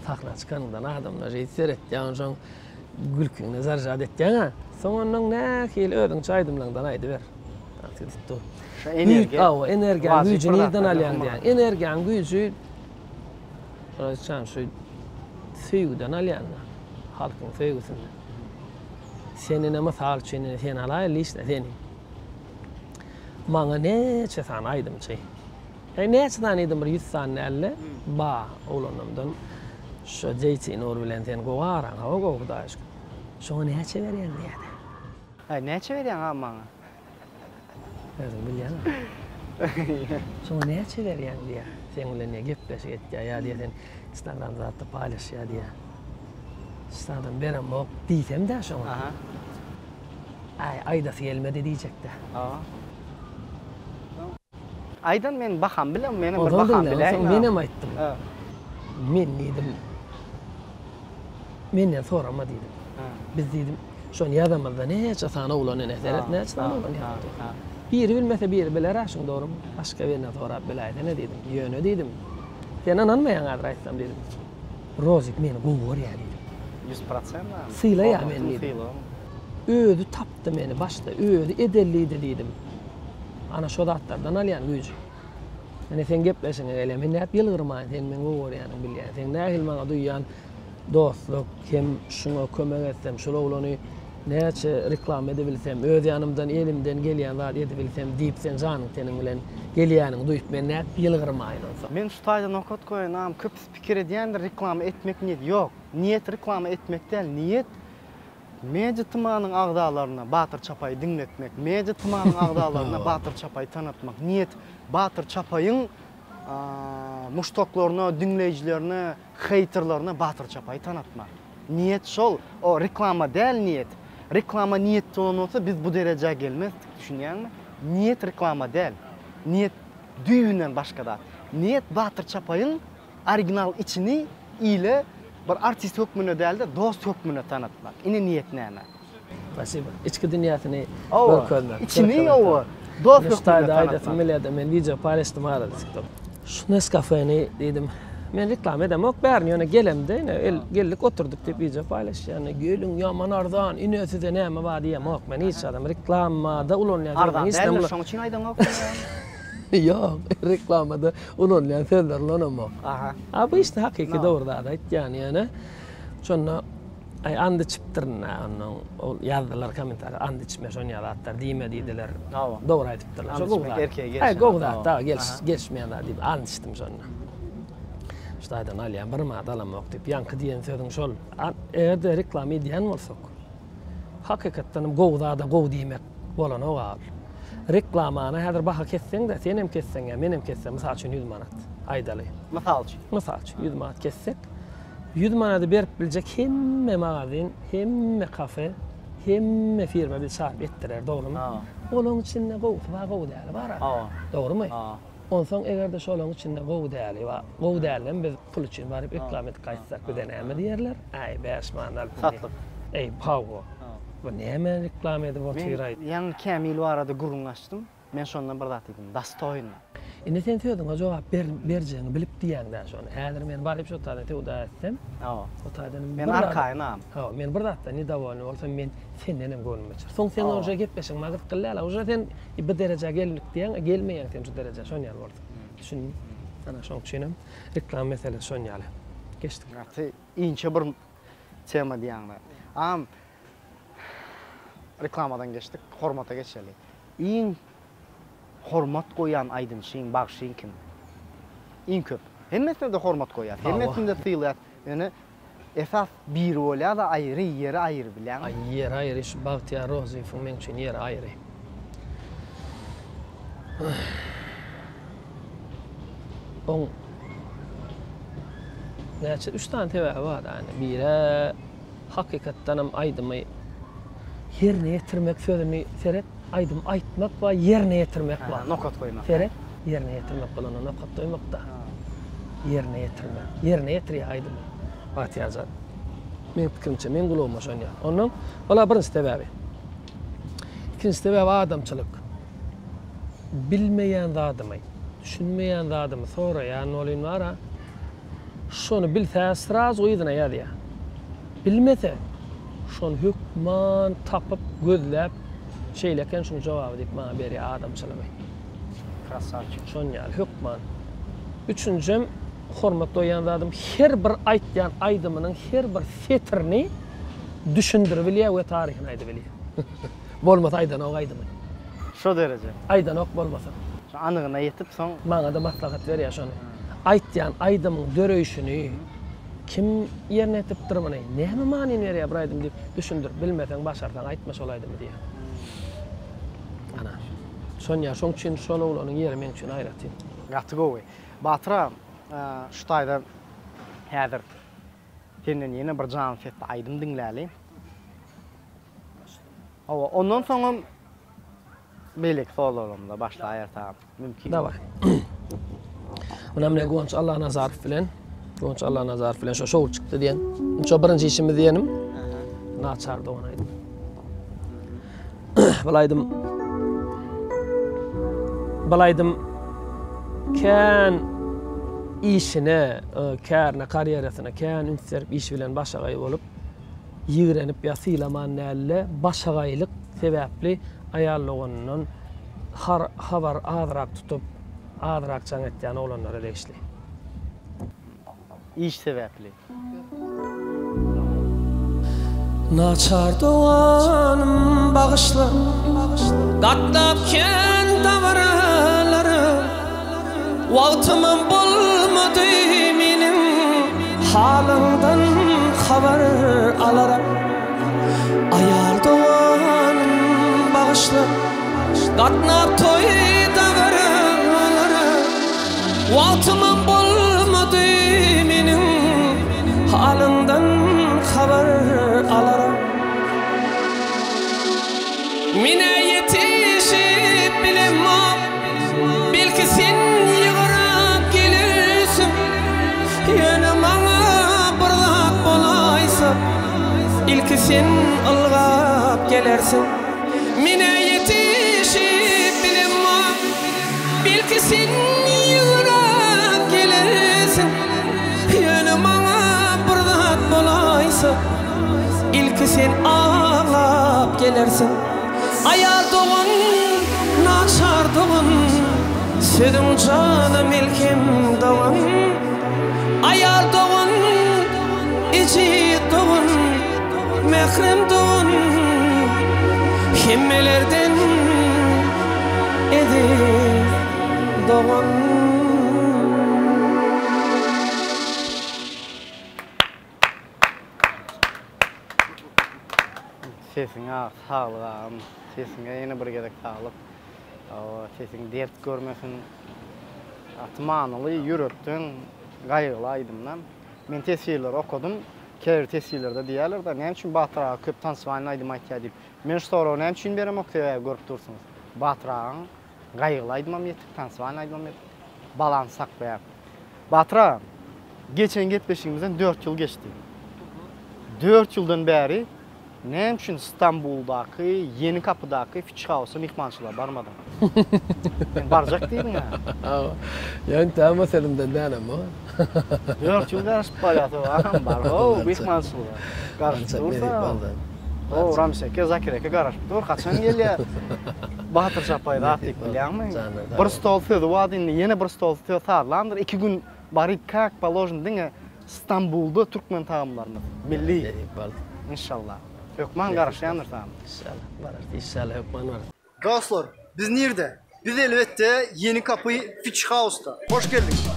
takla çıkanımdan adamlar seyret yani son gülkünü zariradet yani. Sonunun ne ki ödün çaydımlardan aydı ver. Tuttu. Enerji gücü nereden alyan yani. Enerji gücü Raçan şu sevgiden alyan. Halkın sevgisinden. Senin misal için sen alaylı işte senin. Bana ne çesan aydım şey. Ne çesan aydım bir 100 tane elle ba olanımdan şu zeytin orbilen sen govaran hava govdaş. Şu ne çeveriyen diye. Ay ne çeveriyen ha bana? Evet biliyorum. Şu ne çeveriyen diye. Seninle ne gepleş et ya diye sen Instagram'da paylaş ya diye. Stadan berem ok diysem de şu. Aha. Ayda gelmedi diyecek de. Aydan men bakam bilem, meni bir bakam bileyim. Menem aytdım. Men dedim. Menden sorama dedim. Biz dedim, şon yadamazda ne çatana ulan ne teret ne çatana ulan ya. Biri bilmese biri biler aşın doğru mu? Başka birine sorap bilaydı ne dedim. Yönü dedim. Sen ananmayan adressam dedim. Rozik meni guvur ya dedim. 100% Sıyla ya men dedim. Ödü taptı beni başta, ödü edelliydi dedim. Ana şu datlardan alyan gücü. Yani sen geplesin öyle, men hep yılgırmayın, sen men guvur yani bilyen. Sen dahil bana duyan dostluk, hem şuna kömek etsem, şuna olanı neçe reklam edebilsem, öz yanımdan, elimden gelyen vaat edebilsem, deyip sen canın senin bilen gelyanın duyup men hep yılgırmayın olsa. Men şu tayda nokot koyanam, köp fikir ediyendir reklam etmek niyet yok. Niyet reklam etmek değil, niyet Meje tımanın ağdalarına Batır Çapay'ı dinletmek, Meje tımanın ağdalarına Batır Çapay'ı tanıtmak. Niyet Batır Çapay'ın muştoklarına, dinleyicilerine, haterlarına Batır Çapay'ı tanıtmak. Niyet şol, o reklama değil niyet. Reklama niyet olan olsa biz bu dereceye gelmezdik, düşünüyor musun? Niyet reklama değil. Niyet düğünden başka da. Niyet Batır Çapay'ın orijinal içini ile bir artist hükmüne değil de dost hükmüne tanıtmak. İne niyet neyme? Spasibo. İçki dünyasını görkezmek. İçini o dost hükmüne tanıtmak. Ayda familiyada men video paylaştım arada TikTok. Şu Nescafe'ni dedim. Men reklam edemek bärini yana gelemde geldik oturduk dep video paylaş yani gelin yaman ardan ineside näme var diýemek men hiç adam reklamada ulanýan ardan değil şoň üçin aydan ok. Yok, reklamada ulanýan sözler ulanamak. Aha. Bu işte hakiki doğruda yani. Şonna andı çıptırna onun yazdılar komentar andı çıkmıyor şon yalatlar diýme diýdiler. Doğru aýdypdylar. Şo gowda. Gowda ta gelişmeýänler diýip andyşdym şonna. Ştaýdan alýan bir ma dalamak diýip ýanky diýen sözüň şol. Eğerde reklam edýän bolsak hakykatdan gowda da gow diýmek bolan o gal. Reklamana häzir baha kesseň de sen hem kesseň men hem kessem mysal üçin 100 manat aýdaly. Mysal üçin 100 manat kessek 100 manat berip biljek hemme magazin, hemme kafe, hemme firma bir sarp etdiler, doğrumu? Olaň içinde gow däli bar. Doğrumu? Onsoň egerde şolaň içinde gow däli bar. Gow dälen biz pul üçin baryp reklam edip gaýtsak ödenäme diýerler. Ay 5 manat. Satlyk. Ey pawo. Bu näme reklam edip otyraýdy? Ýa-ni Kamil barada gurulnaşdym. Men şondan bir zat dedim, dastoýna. Indi sen söýdüň, jogap berjeňi bilip diýäňden şonu. Häzir men baryp şu taýda tewda etsem. O taýdan men arkaýynam. Men bir zatda ni dawany bolsam men senden hem gönlüm açar. Soň sen orja gepleşiň, magit qillala, orja sen bir derejä geldik diýen, gelmeýän sen şu derejä şon ýaly boldy. Düşün, ana şoň düşünem. Reklam meselesi şon ýaly. Geçdik. Inçe bir tema diýäňler. reklamadan geçtik, hormata geçelim. İn hormat koyan aydın şeyin, bağışıyın kim? İn köp. Hemmesinde de hormat koyar, hemmesinde tıyılar. Yani esas bir ola da ayrı, yeri ayrı bilen. Ay yer ayrı, şu Bahtiyar Rozif'in men için yer ayrı. On näçe 3 tane tebe var yani. Bire hakikatdanam aydymy yerine getirmek sözüni seret, aydım aytmak we yerine getirmek var. Nokat koymak. Seret, yerine getirmek bolan nokat koymak da. Yerine getirmek. Yerine getiriyor aydım. Bahtiyar zat. Men fikrimçe men gulawma şoňa. Onuň ola birinji sebebi. İkinji sebebi adamçylyk. Bilmeýän zadymy, düşünmeýän zadymy soraýan bolyn wara. Şonu bilse sraz oýdyna ýazýar. Bilmese şonu hükman tapyp gözläp şeýleken şunu jogaby diýip maňa berýär adamçylygy. Krasavçyk. Şonu ýaly hükman. Üçüncüm hormat doýan zadym her bir aýtýan aýdymynyň her bir fetrini düşündirip bilýär we taryhyny aýdyp bilýär. Bolmasa aýdan ok aýdymy. Şo derece. Aýdan ok bolmasa. Şu anygyna ýetip soň Maňa da maslahat berýär şonu. Aýtýan aýdymyň döreýişini kim ýerine etip durmaly? Näme manyny berýär bir aýdym diýip düşündir. Bilmeseň başarsan aýtma şol aýdymy diýär. Ana. Şoňa şoň üçin şol oglanyň ýeri men üçin aýratdy. gatı gowy. Batyra şu taýda häzir senden ýene bir jan setdi aýdym diňläli. Hawa ondan soň belek soýlarymda başlaýar mümkin. Давай. Önemli Gonç Allah Nazarov bilen. Gonç Allah Nazarov bilen şol çykdy diýen. Şo birinji işimi diýenim. Naçar dogan aýdym. Balaýdym kän işine, kärne karýerasyna, kän ünsärip iş bilen başagaý bolup ýigrenip ýasylaman näle başagaýlyk sebäpli aýallygyndan habar azrak tutup azrak çaň etýän oglanlara degişli. İş sebäpli. Naçar doğanım bağışla, Gatlap ken davaralarım Wagtymam bolmady menim halından haber alarak. Ayal doğanım bağışla, Gatnap toy davaralarım Wagtymam bolmady menim halından haber alarak. Mine yetişip bilemem Belki sen ýygyrap gelirsin Ýöne maňa bir zat bolaýsa İlki sen ılgap gelersin. Mine yetişip bilemem Belki sen ýygyrap gelirsin Ýöne maňa bir zat bolaýsa İlki sen ağlap gelersin. Ayal doğun, naçar doğun Södüm canım ilkim doğan. Ayal doğun, içi doğun Mehrem doğun Himmelerden edip doğan. Sesiňe sağlyk, sesiňe ýene bir gezek sağlyk. Sesiň dert görmesin. Atmanyly ýürekden gaýgyly aýdymdan. Men tesirler okudum. Käbir tesirlerde diýerler da, näme üçin Batyra köp tansywan aýdym aýtýar diýip. Men şu soraw näme üçin berem oktyp görüp dursunuz. Batyra gaýgyly aýdymam ýetip, tansywan aýdymam ýetip. Balans saklayap. Batyra geçen gepleşigimizden 4 ýyl geçdi. 4 ýyldan bäri näme üçin İstanbuldaky, Yeni Kapıdaky Fiç House'a mihmançylar barmadım. Ben barjak diýdim. Yani tamam meselemden dänem o. 4 ýyl garaşyp barýar. Bar o mihmançylar. Garaşyp dursa. O Ramseke Zakireke garaşyp dur. Kaçan gelýär? Batyr Şapaýda atdyk bilýärmi? Bir stol sözi wagtynda ýene bir stol sözi sarlandyr. 2 gün baryp kak poложен diňe İstanbulda Türkmen taamlaryny milli. İnşallah. Hökman garaşyanırsan. İnşallah var. İnşallah Hökman var. Dostlar, biz nerede? Biz elbette Yeni Kapı Fitch House'da. Hoş geldiniz.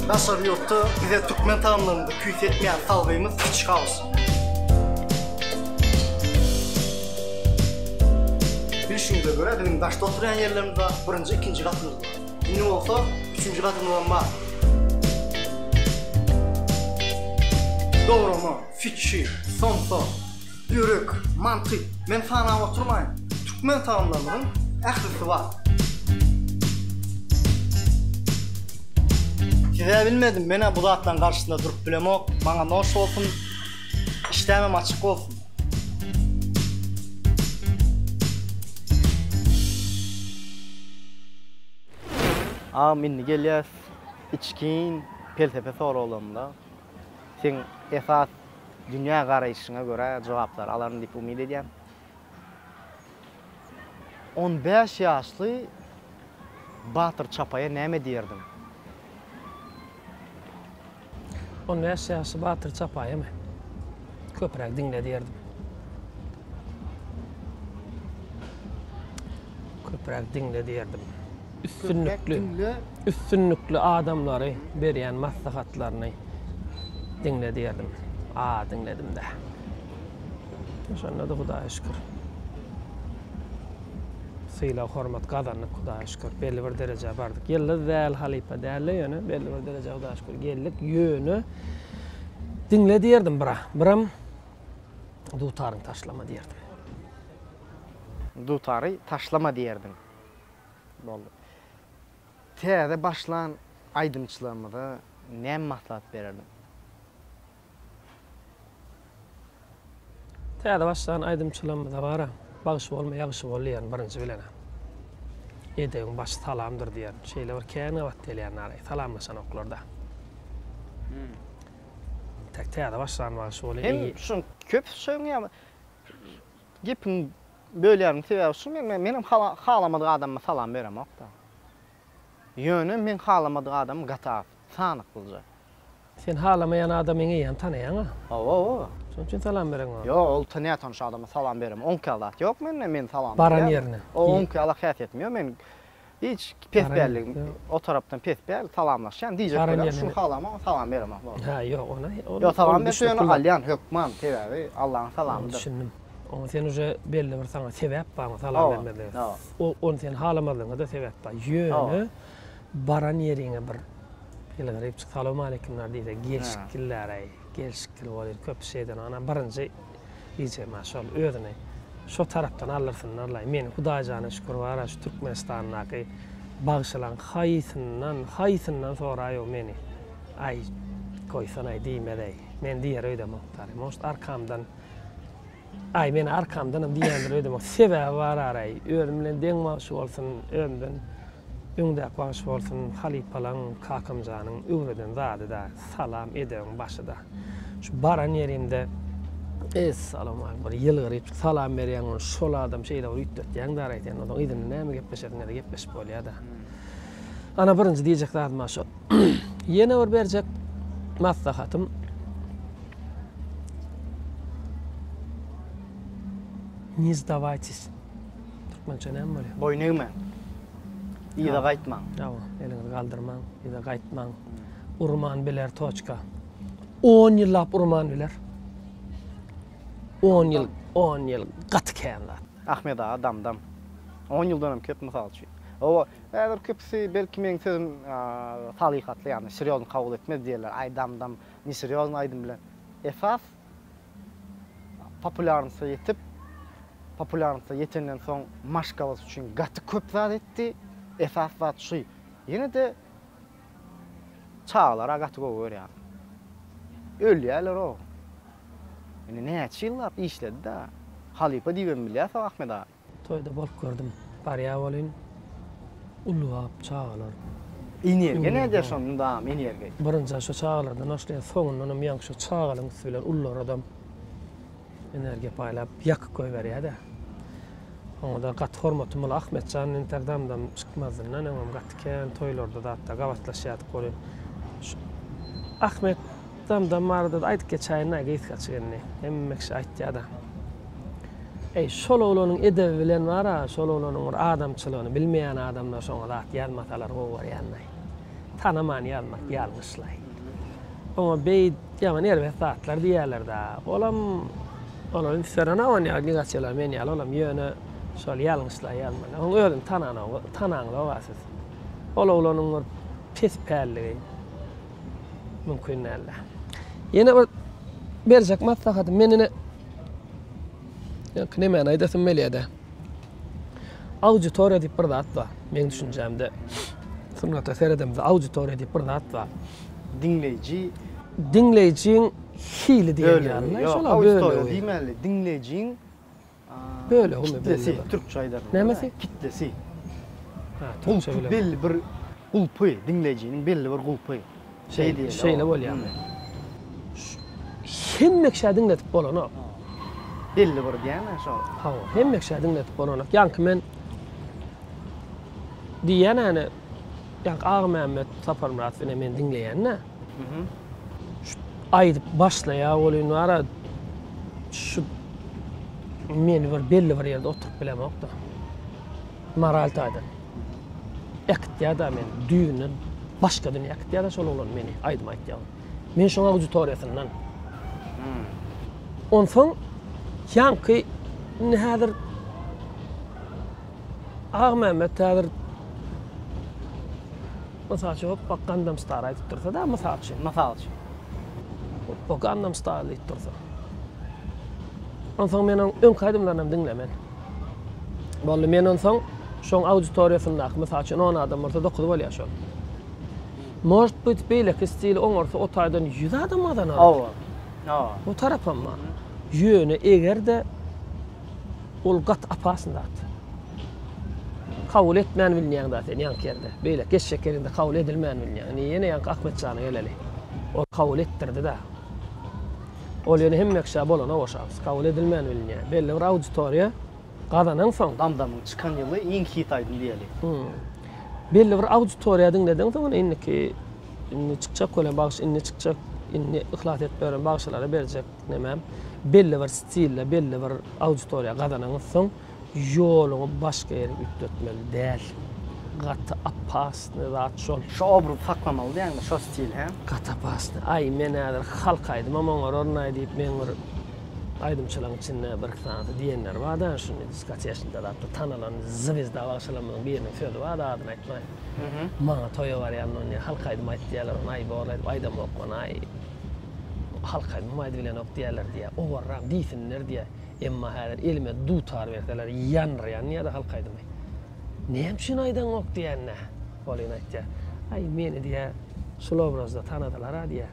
Nasıl yurtta bize Türkmen tamamlarında küyüt etmeyen talbeyimiz Fitch House. Bilişinize göre bizim daşta oturan yerlerimizde birinci, ikinci katımız var. Yine olsa üçüncü katımızdan var. Doğru mu? Fitchi, sonsa, börek, mantık. Men sana oturmayın. Türkmen tamamlarının əhlisi var. Size bilmedim, bana bu zatla karşısında durup bilemok. Bana noş olsun, işlemem açık olsun. Minni gelyäs, içkin, peltepe soralarymda. Sen esas dünya garaýyşyna göre jogaplar alaryn diýip umyd edýän. 15 ýaşly Batyr Çapaya näme diýerdim? 15 ýaşly Batyr Çapaya mı? Köpürek dinle diýerdim. Köpürek dinle diýerdim. Üstünlükli adamları berýän maslahatlaryny dinle diýerdim. Dinledim de. Şonda da Hudaýa şükür. Syla hormat gazandyk Hudaýa şükür. Belli bir derejä bardyk. Ýyly däl halipa däl ýöne belli bir derejä Hudaýa şükür geldik ýöne dinle diýerdim biram dutaryň taşlama diýerdim. Dutary taşlama diýerdim. Boldy. Täze başlan aydınçylığymyza näme maslahat bererdin? Täze başlan aydınçylığymyza bara bagyş bolma ýagyş bolýan birinji bilen. Edegiň baş salamdyr diýen şeýle bir käne wagt gelýän nary salamlaşan oklarda. Täze başlan bagyş bolýan. Hem şun köp söýňýär. Gepin bölýärim sebäbi menim halamadyk adamma salam berem okda. Ýöne men halamadyk adam gatap, sanyk bolja. Sen halamayan adamyňy ýan tanaýan. Owo. Şoň üçin salam berem. Yo, ol tanıya tanış adama salam berem. 10 kalat yok men salam. Baran yerine. O 10 kalat häsiýet etmiyor. Men hiç pesberlik o tarapdan pesber salamlaşan diýjek şu halama salam berem. Ha, yok ona. Yo salam berýän alýan hökman sebäbi Allah'ın salamıdır. Düşündüm. Onu sen uje belli bir sana sebäp bana salam bermedi. Onu sen halamadyňa da sebäp bar. Ýöne baran ýeriňe bir ýylygyp salam aleykumlar diýse gelşikler gelşikler bolar köp şeyden ana birinji diýje maşallah özüne şu tarapdan alyrsynlar men Hudaýjana şükür bara şu Türkmenistanyňky bagşylan haýsyndan sonra ýok meni ay koýsan ay diýmedi men diýer öýde muhtar most arkamdan ay men arkamdanam diýendir öýde sebäbi bar aray özüm bilen deň maşy bolsun ömden öňde baş bolsun halipalan kakamjanyň öwreden zady da salam edem başyda şu baran yerimde salam aleykum ýylygyp salam berýän şol adam şeýle ýitdirip ýa-da aýtýan adam ýa-da näme gepleşer näde gepleşip bolýar-da. Ana birinji diýjek zat şu. Ýene bir berjek maslahatym не сдавайтесь. Türkmençe näme bolýar? Boýnygman. Ýa-da gaýtmaň. Ýa-da eliňizi galdyrmaň, ýa-da gaýtmaň. Urman biler toçka. 10 ýyllap urman biler. 10 ýyl gaty känler. Ahmet ağa damdam. 10 ýyldanam köp mysal üçin. O eger köpsi belki men sözüm talyhatly ýani seriýaly kabul etmez diýerler. Ay damdam ni seriýaly aýdym bilen. Esas populярнса yetenden soň maşgalas üçin gaty köp zat etdi. Esas zat şu. Ýene de çağlara gaty goýar. Ölýärler o. Ene näçe ýyllap işledi da. Halipa diýen bilýär Ahmet ağa. Toýda bolup gördüm. Barýa bolyn. Ulap çağlar. Energe näde şonda energe. Birinji şu çağlardan aşlaýan soňundan ýaňy şu çağlaryň süýler ullar adam energe paýlap ýakyp goýberýär-de. Onda gat hormatym Ahmetjanyň Interdamdan çykmazdynan, ama gatken toýlarda da hatda gawatlaşýar goly. Ahmet damda marda aytıp geçäýänä geýip kaçyny. Hemmekşi aýtdy-da. Şol oğlanın edebi bilen var, şol oğlanın adamçylygyny bilmeýän adamlar şoňa zat ýazmatalar gowarýanlar. Tanaman ýazmak ýalňyşlay. Ama beýt ýaman erbet zatlar diýerler-de. Olam ferana on ýa men ýaly olam ýöne şol ýalňyşlay ýazmaly. Oň özüm tanaňla wasyz. Oğlanyň pes pärligi mümkin näle. Ýene bir berjek maslahat menine Nemen aýdasym melýär-de. Auditoriýa diýip bir zat bar. Men düşünjämde sunnata seredemde auditoriýa diýip bir zat bar. Dinleýijiň hili diýerler. Şol auditoriýa diýmeli. Dinleýijiň böyle kitlesi, Türkçe aýdar. Nämesi? Kitlesi. Ha, Türkçe bilen. Belli bir gulpy, dinleýijiň belli bir gulpy. Şeýle bolýar. Hemmekşä dinletip bolan. Belli bir diýene şol. Ha, hemmekşä dinletip bolan. Ýanky men diýene ýanky Ağa Mehmet Sapar Murat bilen men dinleýänne. Aýdyp başlaýa bolýan ara şu men bir belli bir ýerde oturup bilemokda. Maral taýdan. Ýakdýada men düýüni başga dünýä ýakdýada şol bolan meni aýdym aýtdy. Men şoňa auditoriýasyndan. Onsoň ýanky häzir Ağa Mehmet häzir Masal üçün Gandam Star aýdyp dursa da masal üçün. O Gandam Star aýdyp dursa. Onsoň men öň kaýdymlarynam dinlemen. Bolly men onsoň şoň auditoriýasynda masal üçün 10 adam ortada okudy bolýar şol. Most bit beýleki stil oňorsa o taýdan 100 adam adan. O tarapama. Ýöne egerde ol gat apasynda. Kabul etmän bilýän zat ýankerde. Beýle geçşekerinde kabul edilmän bilýän. Ýene ýanky Ahmetjany geleli. O kabul etdirdi da. Ol ýene hemmekşä bolan oşaps. Kabul edilmän bilýän. Belli bir auditoriýa gazanyň soň Damdamyň çykan ýyly iň hit aýdym diýeli. Belli bir auditoriýa dinlediň soň inniki çykjak bolan bagyş inni çykjak inni ihlas etbären bagyşlara berjek nemem. Belli bir stille, belli bir auditoriýa gazanyň soň ýoluny başga ýere ütletmeli däl. Gat apasny zat şol. Şu obrup saklamaly diýäňmi? Şu stil hem? Gat apasny. Ay men häzir halk aýdym, ama oňa ornaý diýip men bir aýdymçylygyň içinde bir sanat diýenler bar da şunu diskasiýasynda da tanalan zwezda başlamyň biriniň sözi bar da adyny aýtmaý. Maňa toýa bar ýa halk aýdym aýtdylar, ay bolar aýdym okman ay. Halk aýdym aýdy bilen ok diýerler diýä. O warram diýsinler diýä. Emma häzir elime dutar berseler ýanryan ýa-da halk aýdym. Näme şunu aýdan ok diýenne? Bolyn aýtdy. Ay meni diýä şol obrazda tanadylar diýä.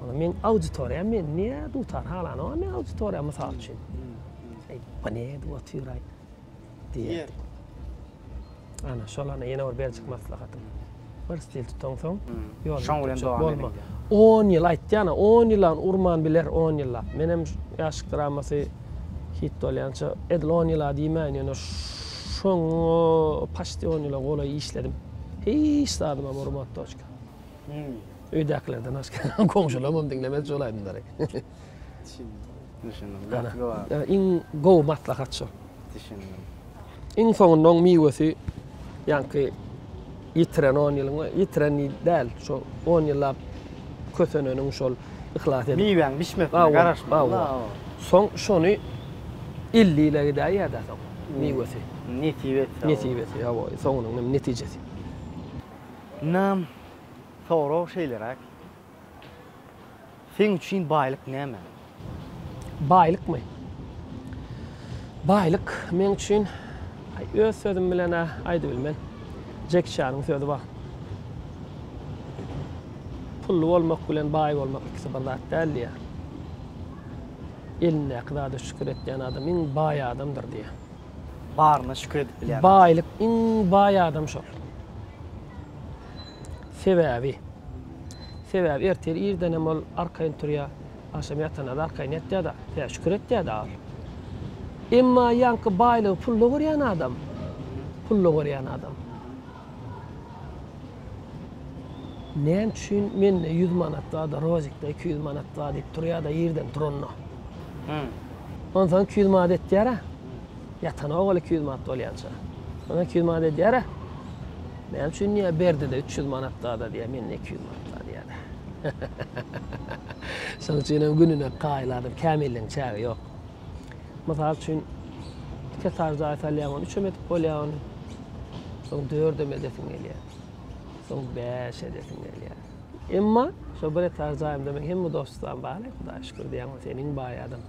Ona men auditoriýa men niýe dutar halan? O men auditoriýa mysal üçin. Ay bane bu oturay diýä. Ana şolana ýene bir berjek maslahatym. Bir stil tutsaň soň şoň bilen dowam edin. 10 ýyl aýtdy, 10 ýylan urman biler 10 ýylla. Menem ýaşyk dramasy hit bolýança edil 10 ýyla diýmän ýene şoň paşty 10 ýyla golay işledim. Hiç sadım amurmat toçka. Öýdäkilerden aşka goňşulamam dinlemez jolaýdymlar. Düşündim. İň gowy maslahat şol. Düşündim. Iň soňundan miwesi ýanky ýitiren 10 ýylyň ýitiren däl şo 10 ýylla köseneniň şol ihlas edip Miwäň bişmekine garaşmaly. Soň şonu 50 ýyla gidäýär da soň miwesi. Netibet ýa-da soňunyň netijesi. Nam soraw şeýlerek. Sen üçin baýlyk näme? Baýlykmy? Baýlyk men üçin öz sözüm bilen aýdy bilmen. Jack Chan'yň sözi bar. Pullu bolmak bilen baý bolmak ikisi bir zat däl diýär. Eline kadar şükür etdiğin adam iň baý adamdyr diýär. Baryna şükür edip bilýär. Baýlyk iň baý adam şol. Sebebi erter irden ol arkaýyn turýar, aşam ýatana da arkaýyn ýatýar da, şükür etýär da. Emma ýanky baýlygy pullu görýän adam. Näme üçin men 100 manat da rozikda 200 manat da diýip durýar da ýerden turanna. Ondan soň 200 manat etdiýär. Ýatana oğul 200 manat bolýança. Ondan 200 manat edýär. Näme üçin niýe berdi de 300 manat da diýär, men 200 manat da diýär. Şoň üçin gününe gaýladım, kämilliň çägi ýok. Mysal üçin ketarza aýtalýan, 3 metr bolýan. Soň 4 edetin gelýär. Soň 5 edetin gelýär. Emma şo bir tarzaýym demek hem dostlarym bary, Hudaýa şükür diýen seniň baý adam.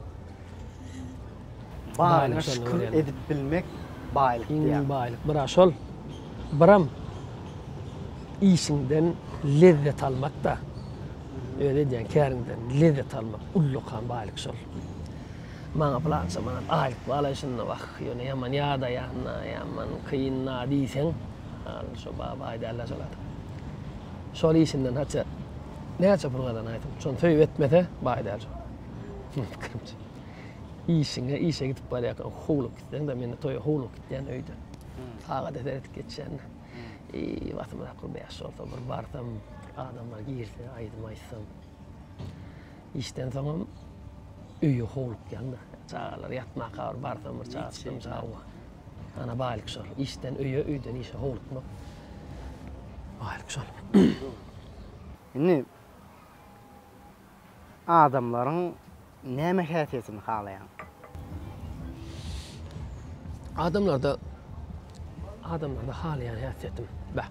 Baýlyk şükür edip bilmek baýlyk diýär. Baýlyk. Bira şol biram işiňden lezzet almak da öyle diýen käriňden lezzet almak ullukan baýlyk şol. Maňa plança mana aýlyk balaşyna bak, ýöne ýaman ýa-da ýanna, ýaman kıyynna diýseň, şo baýda derler şolar. Şol işinden haça näçe pulgadan aýtym. Şonu söýüp etmese baýda şol. Kırmızı. İşe gidip barýarkan howlup gitsen de meni toýa howlup gitýän öýde. Sağa dederet geçýän. Watymda gurbaýa şolsa bir barsam, adamlar girse, aýdym aýtsam. İşten soň öýe howlup geldi. Çağalar ýatmak gabar barsam bir çağırsam çawa. Ana baýlyk şol. İşten öýe, öýden işe howlupmak. Baýlyk şol. Indi adamlaryň näme häsiýetini halaýan? Adamlarda halaýan häsiýetim. Bäh.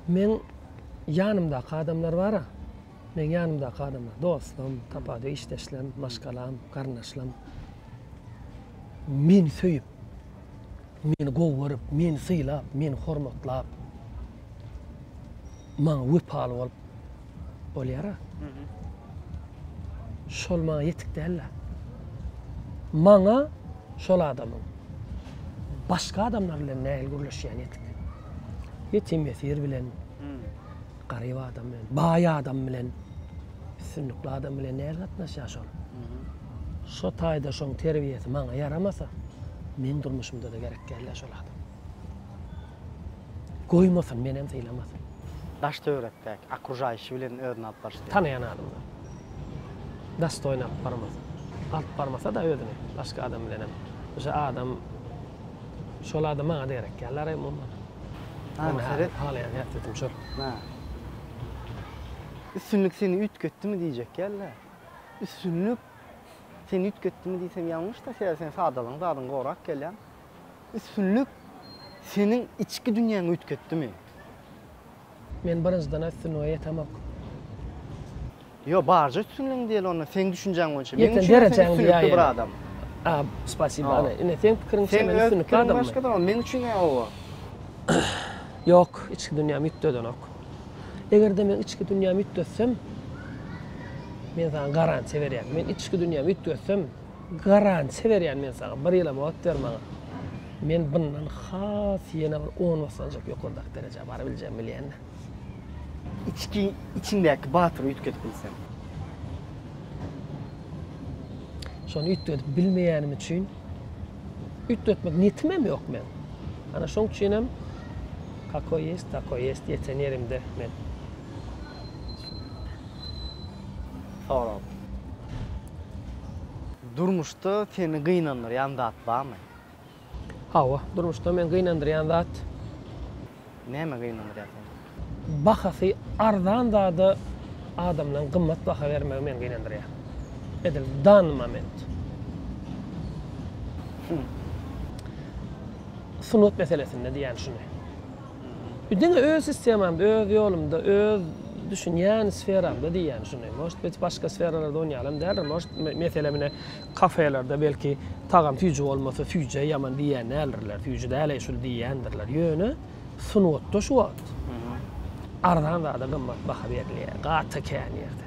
Men ýanymdaky adamlar bara. Men ýanymdaky adamlar, dostum, tapada işdeşlem, maşgalam, garnaşlam. Men söýüp, meni gowuryp, meni syýlap, meni hormatlap, maňa wypaly bolup bolýar. Şol maňa ýetik däller. Maňa şol adamyň başga adamlar bilen nähil gürleşýän ýetik. Ýetim ýetir bilen, garyp adam bilen, baý adam bilen, sünnükli adam bilen nähil gatnaşýar şol. Şo taýda şoň terbiýesi maňa yaramasa, men durmuşymda da gerek gelýär şol adam. Goýmasyn, menem syýlamasyn. Daşda öğretmek, akrujaýşy bilen özüni alyp barýar. Tanayan adamlar. Dast oynap barmaz. Alyp barmasa da özüni, başga adam bilenem. Oşa adam, şol adam maňa gerek gelýär umman. Meselet halaýan ýatypym şol. Üstünlük seni ütköttümü diýjek gelýär. Üstünlük seni ütköttümü diýsem ýalňyş da, sen sadalyň zadyň gorak gelýär. Üstünlük senin içki dünýäňi ütköttümü? Men birinjiden üstünlüge ýetemok. Yo, barja üstünlüğün diýel onu, sen düşünjäň boýunça. Men düşünjäň üstünlükli bir adam. Spasiba. Ine sen pikirin Sen üstünlükli adam mı? başga da men üçin o. Yok, içki dünyam ütdöden ok. Egerde men içki dünyam ütdötsem, men sana garanti berýän. Men içki dünyam ütdötsem, garanti berýän men sana. Bir ýyla wagt bermäň. Men bundan has ýene bir 10 basanjak ýokurdak derejä bary biljem bilýän. İçki içindäki batyry ütköp bilsem. Şonu ütdötüp bilmeýänim üçin ütdötmek niyetim ýok men. Ana şoň üçinem kako jest, tako jest diýen ýerimde men. Sorap. Durmuşda seni gynanýan zat barmy? Hawa, durmuşda men gynandyrýan zat. Näme gynanýar? Bahasy ardan da adamdan gymmat baha bermek men gynandyrýar. Edil dan moment. Sunut meselesinde diýen şunu. Üdüňe öz sistemamda, öz ýolumda, öz düşünýän sferamda diýen şunu. Most bet başga sferalarda oynayalım derler. Most meselemine kafelerde belki tagam tüýje bolmasa tüýje ýaman diýen nälerler. Tüýje däle şol diýendirler. Ýöne sunutda şu wagt. Ardan da gymmat baha berilýär. Gaty kän ýerde.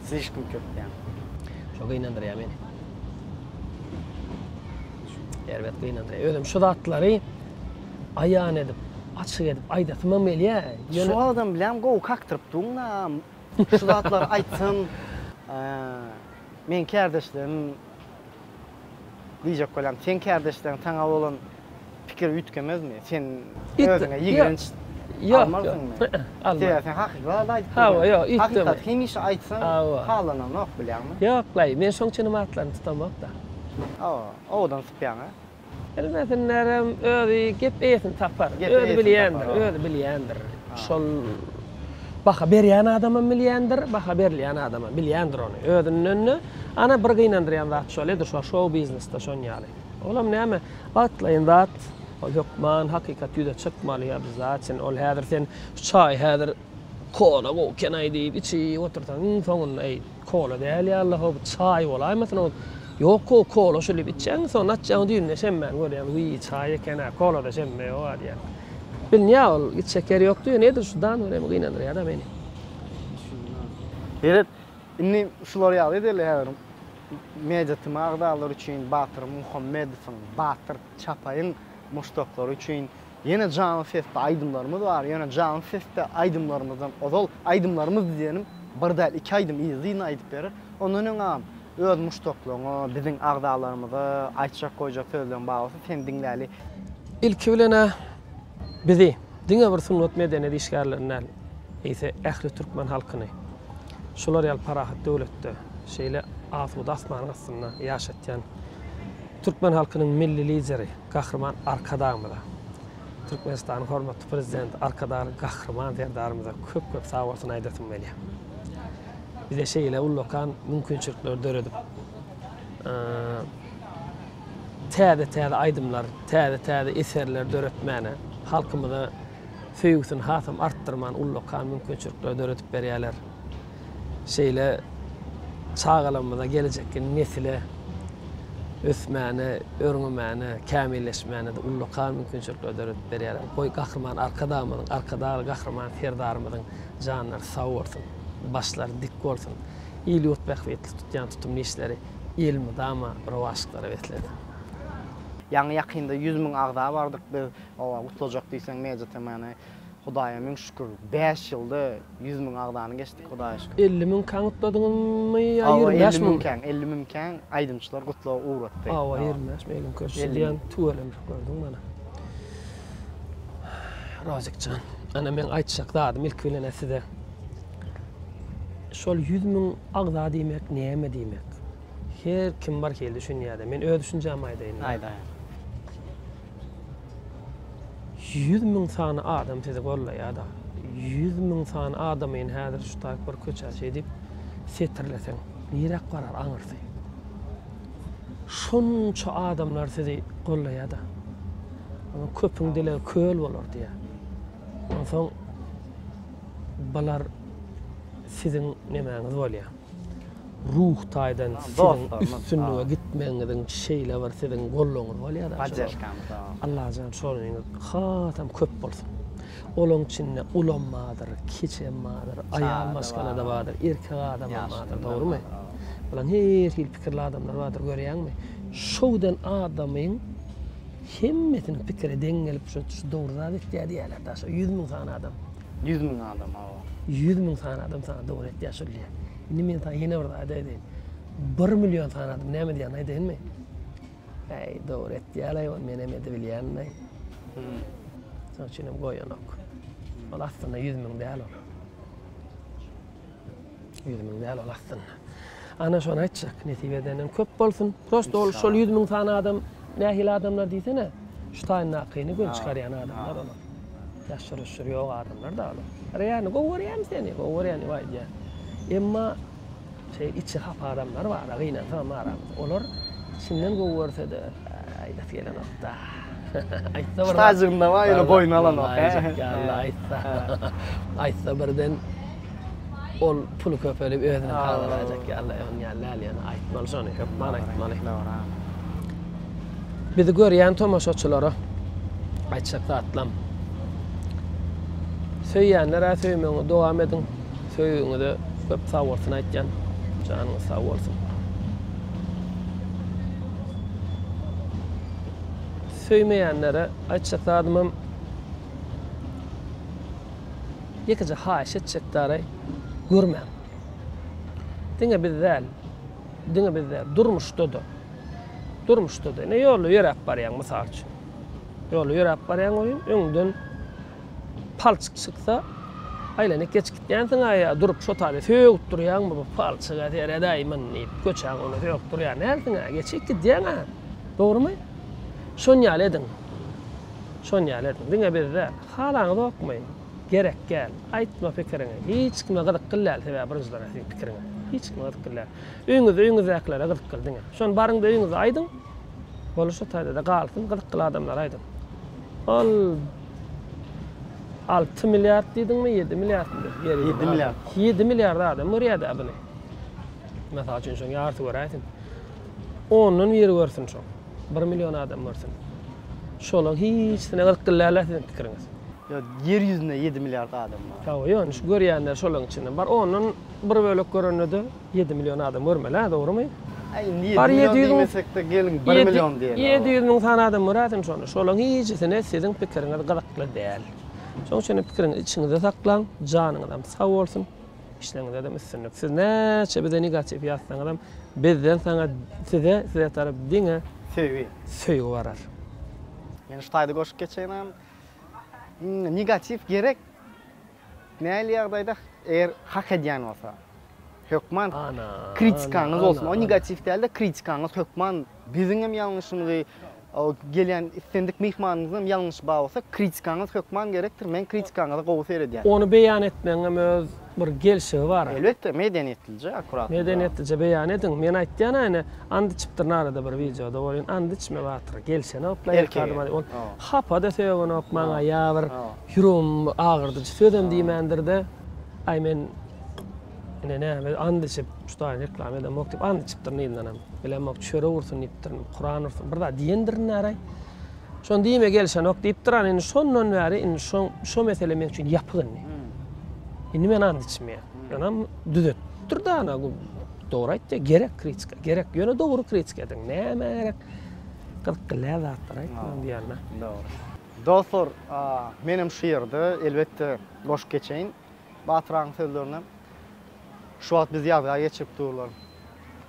Sişkim köpden. Şo gynandyrýar meni. Elbet gynandyrýar. Özüm şu zatlary aýan edip, açyk edip aýdatmam elýär. Şu adam bilen go kaktyryp duňna. Şu zatlar aýtsyn. Men kardeşlerim diýjek bolam, sen kardeşlerim taňa bolan pikir ütkemezmi? Sen İt- özüňe ýigrenç Yok, almarsın yok. Alma. Sen hakykatda aýdyp. Hawa, yok, itdeme. Hakykat hemişe aýtsaň, Hawa. halanan ok bilýärmi? Yok, lay, men şoň çyny matlaryny tutamak da. Odan spýan. Elbettenlerim özi gep eýetin tapar. Gep Özi eýetin bilýändir, tapar, özi bilýändir. Şol baha berýän adamam bilýändir, baha berilýän adamam bilýändir onu. Özünün önüne ana bir gynandyrýan zat şol edir, şol show biznesde şon ýaly. Olam näme? Atlaýyn zat, yok man hakykat ýüze çykmaly ya biz zat sen ol häzir sen çay häzir kola go kenay diýip içi otursan, soňun ey kola däl ya Allah o çay bolay mesela yok o kola şöyle içen sonra açacağım düğünle şemmen görüyorum bu çay ekene kola da şemme o var yani. Bilmiyor ol hiç şeker yoktu ya nedir şudan öyle mi inanır ya da beni. Evet, inni şular ýaly edeli häzir. Medyatym agdalar üçin Batyr Muhammedowyň, Batyr Çapaýyň muşdoklary üçin ýene Jamy Festde aýdymlarymız bar. Ýene Jamy Festde aýdymlarymyzdan ozal aýdymlarymız diýenim bir däl 2 aýdym ýyzyny aýdyp berer. Ondan öňe öz muşdoklaryny, biziň agdalarymyzy aýtjak goýjak sözleň bagly sen diňläli. İlki bilene bizi diňe bir sünnet medeniýet işgärlerinden ise ähli türkmen halkyny şular ýaly parahat döwletde şeýle Afud Asmanyň aslynda ýaşatýan türkmen halkynyň milli lideri, gahrman arkadamyda. Türkmenistanyň hormatly prezident arkadary gahrman derdarymyza köp sag bolsun aýdatym gelýär. Bize şeýle ullokan mümkinçilikler döredip täze aýdymlar, täze eserler döretmäne halkymyza feýüsini hasam arttyrman ullokan mümkinçilikler döredip berýärler. Şeýle çağalamyza gelecekki nesile ösmäne, örňümäne, kämilleşmäne de ullokan mümkinçilikler döredip berýärler. Goý gahrman arkadamyň, arkadary gahrman serdarymyzyň janlary sag bolsun. Başlar dik bolsun. İli utbäkbetli tutýan tutumly işleri ilmi dama rowaşlyklary betledi. Ýa-ni ýakynda 100 000 agda bardyk biz. Owa utlajak diýsen meýjata many Hudaýa min şükür 5 ýylda 100 000 agdany geçdik Hudaýa şükür. 50 000 kanıtladyňmy ýa 25 000? 50 000 kan aýdymçylar gutlaw uğratdy. Awa 25 000 köşelýän tuwalam gördüň mana. Razykcan. Ana men aýtjak dadym ilk bilene size. Şol 100 000 agda diýmek näme diýmek? Her kim bar keldi düşünýärde. Men öz düşünjämi aýdaýyn. Aýda. 100 000 sany adam size gollaýar da. 100 000 sany adamyň häzir şu taýp bir köçäş edip setirlesen, nirek barar aňyrdy. Şonça adamlar sizi gollaýar da. Ama köpüň dile köl bolar diýär. Ondan soň balar sizin nemäňiz bolýar. Ruh taýdan sizin üstünlüge gitmeňiziň şeýle bar sizin gollaňyz bolýar da. Allah jan şonuň hatam köp bolsun. Olaň içinde ulanmadyr, keçenmadyr, aýal maskana da bardyr, erkek adam bardyr, dogrymy? Bulan her hil pikirli adamlar bardyr görýärmi? Şowdan adamyň hemmetini pikire deňelip şu dogry diýerler da. 100 000 sany adam. 100 000 adam awa. 100 000 sany adam sana dogry diýýär. Nimen ta ýene bir aýdaýyn. 1 milyon sany adam näme diýen aýdaýynmy? Ey dogry diýerler, men hem de bilýän. Sen çinem goýanok. Ol aslında 100 000 däl ol. 100 000 däl ol aslında. Ana şonu aýtjak, netibeden köp bolsun. Prosto ol şol 100 000 sany adam, nähil adamlar diýsene, şu taýyny akyny gün çykarýan adamlar olar. Ýaşyr ýok adamlar da olar. Ýani gowurýan seni, gowurýan waýja. Emma şey içi hap adamlar bar, agyna tamam olar. Çinden gowursa da aýdap gelen okda. Aýtsa bir. Stajygynda var ýa boyun alan ok. Aýtsa birden ol pulu köpelip özüne kaldıracak ya Allah ýa aýtmaly şonu köp man aýtmaly. Bizi görýän tomaşaçylara aýtjak atlam. Söýýänlere söýmeňi dowam ediň. Söýüňizde köp sag bolsun aýtjan. Janyňyz sag bolsun. Söýmeýänlere aýtjak adamym ýekije haýyş etjekdäri görmän. Diňe bizler durmuşda da. Ne ýolu ýörep barýan mysal üçin. Yolu ýörep barýan goýun, öňden palçyk çyksa, aýlanyp geç gitýänsiň aýa durup şo taýda söýüp durýan bu palçyga dere daýman diýip köçäň onu söýüp durýan. Näsiň geçip gidýän ha? Dogrymy? Şon ýaly edin. Şon ýaly edin. Diňe bizde halaňyz okmaýyn. Gerek gel. Aýtma pikirini. Hiç kime gyzyk gyllar sebäbi bir ýüzlere pikirini. Hiç kime gyzyk gyllar. Öňüňizdekiler gyzyk gyldyň. Şon baryňda öňüňize aýdyň. Bolu şo taýda da galsyn gyzyk gyl adamlar aýdyň. Ol 6 milyar diýdiňmi 7 milyar diýdiň. 7 milyar. 7 milyar adam murýada abone. Mesal üçin şoň ýarty göräýsin. Onun ýeri görsün şo. 1 milyon adam görsün. Şolaň hiç sene gyzyk gyllar pikiriňiz. Ya yer yüzünde 7 milyar adam var. Tabii yani şu görýänler şolaň içinden bar. Onun bir bölek görünüdi 7 milyon adam görmeli, doğrumy? Ay niye 7 milyon demesek de gelin 1 milyon diýelim. 700 000 tane adam görýän şonu. Şolaň hiçsine sizin pikiriňiz gyzykly däl. Şoň üçin pikiriňiz içiňizde saklaň, janyňyzdan sag bolsun. İşleňizde de üstünlük. Siz näçe bir negatif ýazsaňyz adam bizden saňa size tarap diňe söýgi barar. Yani şu taýda goşup geçeýän negatif gerek näli ýagdaýda eger hak edýän bolsa hökman kritikaňyz bolsun. O negatif däl de kritikaňyz hökman biziň hem ýalňyşymyzy o gelen istendik mehmanyňyz hem ýalňyş bolsa kritikaňyz hökman gerekdir. Men kritikaňyzy gowus edýän. Onu beýan etmeňem öz bir gelşigi bar. Elbetde medeniýetlice akurat. Medeniýetlice beýan ediň. Men aýtdym ýa-ni andy çypdyr narada bir videoda bolýan andy çypme batyr. Gelşeni oplayıp ol. Hapada söýgeni opmaňa ýa bir ýürüm agyrdy. Söýdüm diýmendir de. Ay men ne andy çyp şutaýy reklam edem oktyp andy çypdyr nädenam. Bilemok çöre ursun ýitdir. Kur'an ursun. Bir da diýendir näre. Şon diýme gelşen oktypdyr any şondan bäri şo mesele men üçin ýapygyň. Indi men andy içmeye. Yanam düzettir da ana doğru aýtdy. Gerek kritika, gerek ýöne dogry kritika ediň. Näme gerek? Gyllar zatlar aýtmam diýärler. Dogry. Dostlar, menim şu ýerde elbetde goşup geçeýin. Batyraň sözlerini şu wagt biz ýazga geçip durlar.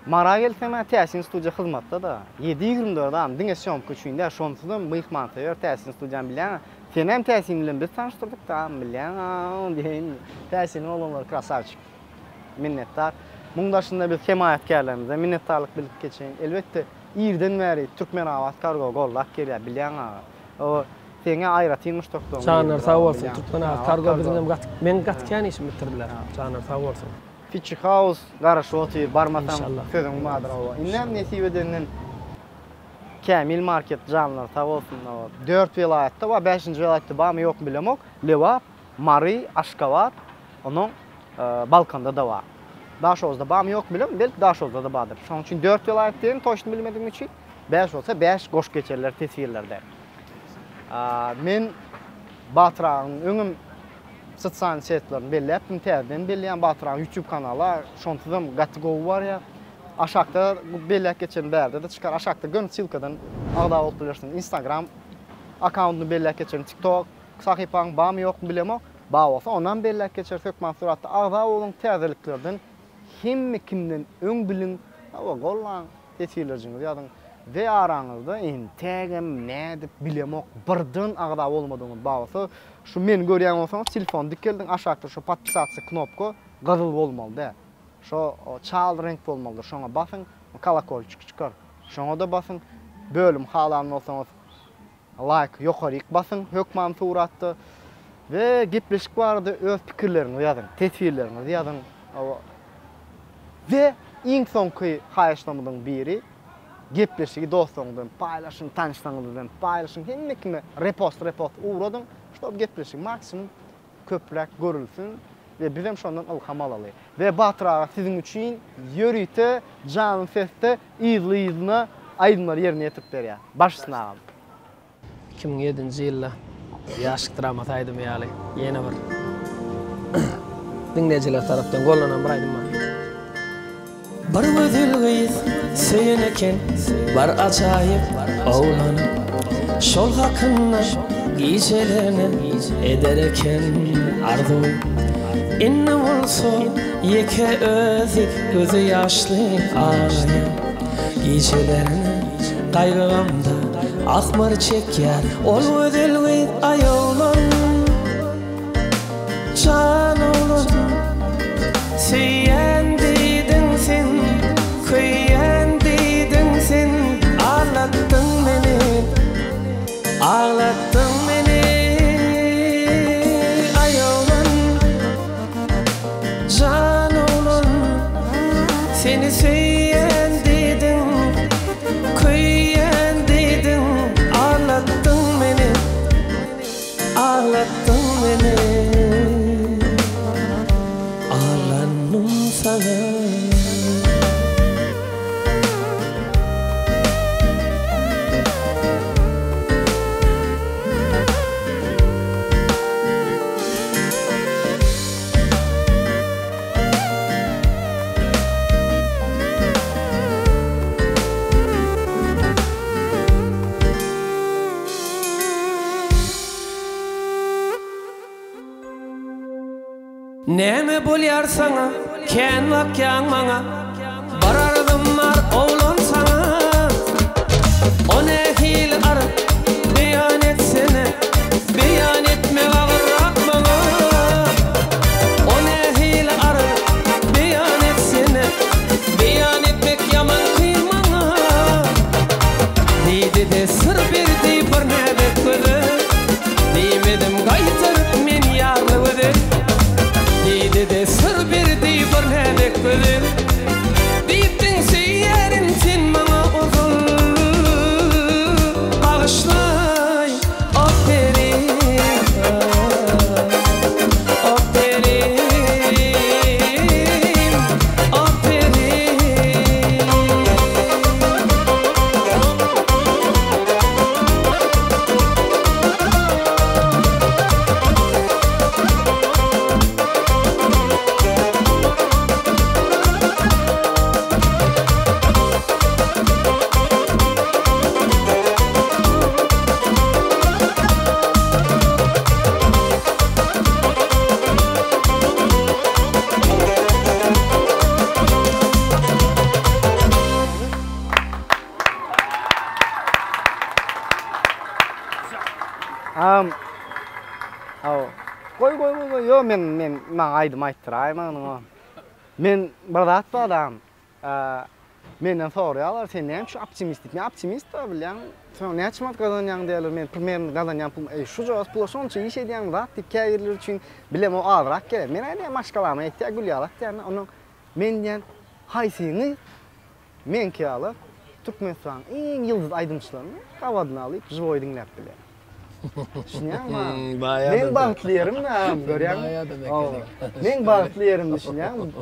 Mara gelsem täsin studiýa hyzmatda da 7-24 adam diňe şomky üçinde şonsuzam mehman taýýar täsin studiýan bilen. Sen hem täsin bilen biz tanıştırdık da bilen diýen täsin olanlar krasavçyk. Minnettar. Muňdaşynda biz hemaýatkarlarymyza minnettarlyk bilip geçeýin. Elbetde ýerden bäri Türkmen Awat Kargo gollak gelýär bilen. O sene aýratynmış doktor. Çağlar sag bolsun. Türkmen Awat Kargo bizden men gatkan işim bitirdiler. Çağlar sag bolsun. Fitch House garaşoty barmatam sözüň madyr o. Innem nesip edenden Kamil Market canlar sag bolsun. 4 vilayatda we 5-nji vilayatda bamy ýok bilemok. Lewap, Mary, Aşgabat, onuň Balkanda da bar. Daşowda bamy ýok bilem, belki Daşowda da bardyr. Şoň üçin 4 vilayat diýen toşdy bilmedim üçin 5 bolsa 5 goş geçerler tesirlerde. Men Batyraň öňüm sotsial setlerini belläpdim täzeden belleýän Batyraň YouTube kanaly şontuzam gatgow bar ýa. Aşakda bellek geçen bärde de çykar. Aşakda gön silkadan agda bolup bilersiň. Instagram account'uny bellek geçen, TikTok sahypaň bamy ýok bilemok. Ba bolsa ondan bellek geçer sökman suratda agda boluň täzeliklerden hemme kimden öň bilin o gollan tesirlerjiňiz ýadyň. Ve araňyzda entegem nädip bilemok birden agda bolmadygyny bagsa şu men görýän bolsaňyz telefon dikkeldiň aşakda şu podpisasiýa knopka gazyl bolmaly da. Şo çal renk bolmaly. Şoňa basyň, kolakolçyk çykar. Şoňa da basyň. Bölüm halanyň bolsaňyz like ýokaryk basyň hökman suratda ve gepleşik bardy öz pikirleriňizi ýazyň, tesirleriňizi ýazyň. Ve iň soňky haýyşlamyň biri gepleşigi dostlarından paylaşın, tanışlarınızdan paylaşın. Hemme kime repost uğradın. Şoň gepleşig maksimum köplük görülsün ve bizim şondan ilham alaly. Ve Batyraga sizin üçin ýörüte, Jan Fest'te izleyizine aýdymlar ýerine ýetip berýär. Başysynam. 2007-nji ýylda ýaşyk dramat aýdym ýaly. Ýene bir dinlejiler tarapdan gollanan bir aýdym bar. Bir gözül gyz söýen eken, bar ajaýyp awlanyp, şol hakyna gijelerini eder eken arzu. Inne bolsa ýeke özük gözü ýaşly ağlaýan, gijelerini gaýgamda akmar çeker ol ödelgi ayolun can olun seyyendidin sen köyyendidin sen ağlattın beni ayolun can olun seni seyyendidin köyyendidin ağlattın beni ağlandım sana. Neme bolyar sana, ken vakyan mana, barardım var oğlan sana. O ne hil ar, beyan etsene, beyan etme ağırrak bana. O ne hil ar, beyan etsene, beyan etmek yaman kıymana. Deydi de sır verdi bir nebek gözü, deymedim gaytırıp men yarlı ödü. De sır verdi bir nebek gözü deyiptin seyyerin sen bana uzun bağışlay aferin aferin aferin. Koy yo men aydım aytırayman onu. Men bardat adam. Menden soruyorlar sen näme şu optimistik? Ne optimist bilen? Sen ne açmat kazanyan derler men primer kazanyan pul şu jos pul sonça iş ediyan da tip kayırlar için bilem o azrak gelir. Men ayda maşkalama ettiya gülyarak yani onu menden haysini men ki alıp Türkmenistan en yıldız aydınçlarını kavadına alıp joy dinlep bile. Düşünüyorum men bağıtlı yerim de görüyorum. Men bağıtlı yerim düşünüyorum.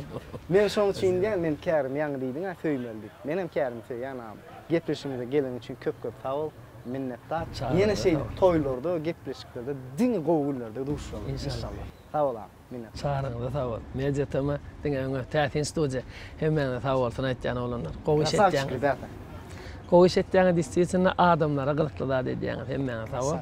Men şoň için diýen men kärim ýaňy diýdiň söýmeldik. Men hem kärim söýýän am. Gepleşimize gelen için köp sağ ol. Minnettar. Ýene şey toýlarda, gepleşiklerde, diň gowullarda duşalım inşallah. Sağ ol am. Minnettar. Çağırıngda sağ ol. Mejatama diňe tätin studiýa hemmäne sağ ol sana etýän olanlar. Gowy etýän. Gowy etýän diýsini adamlara gylyklylar diýýän hemmäne sağ ol.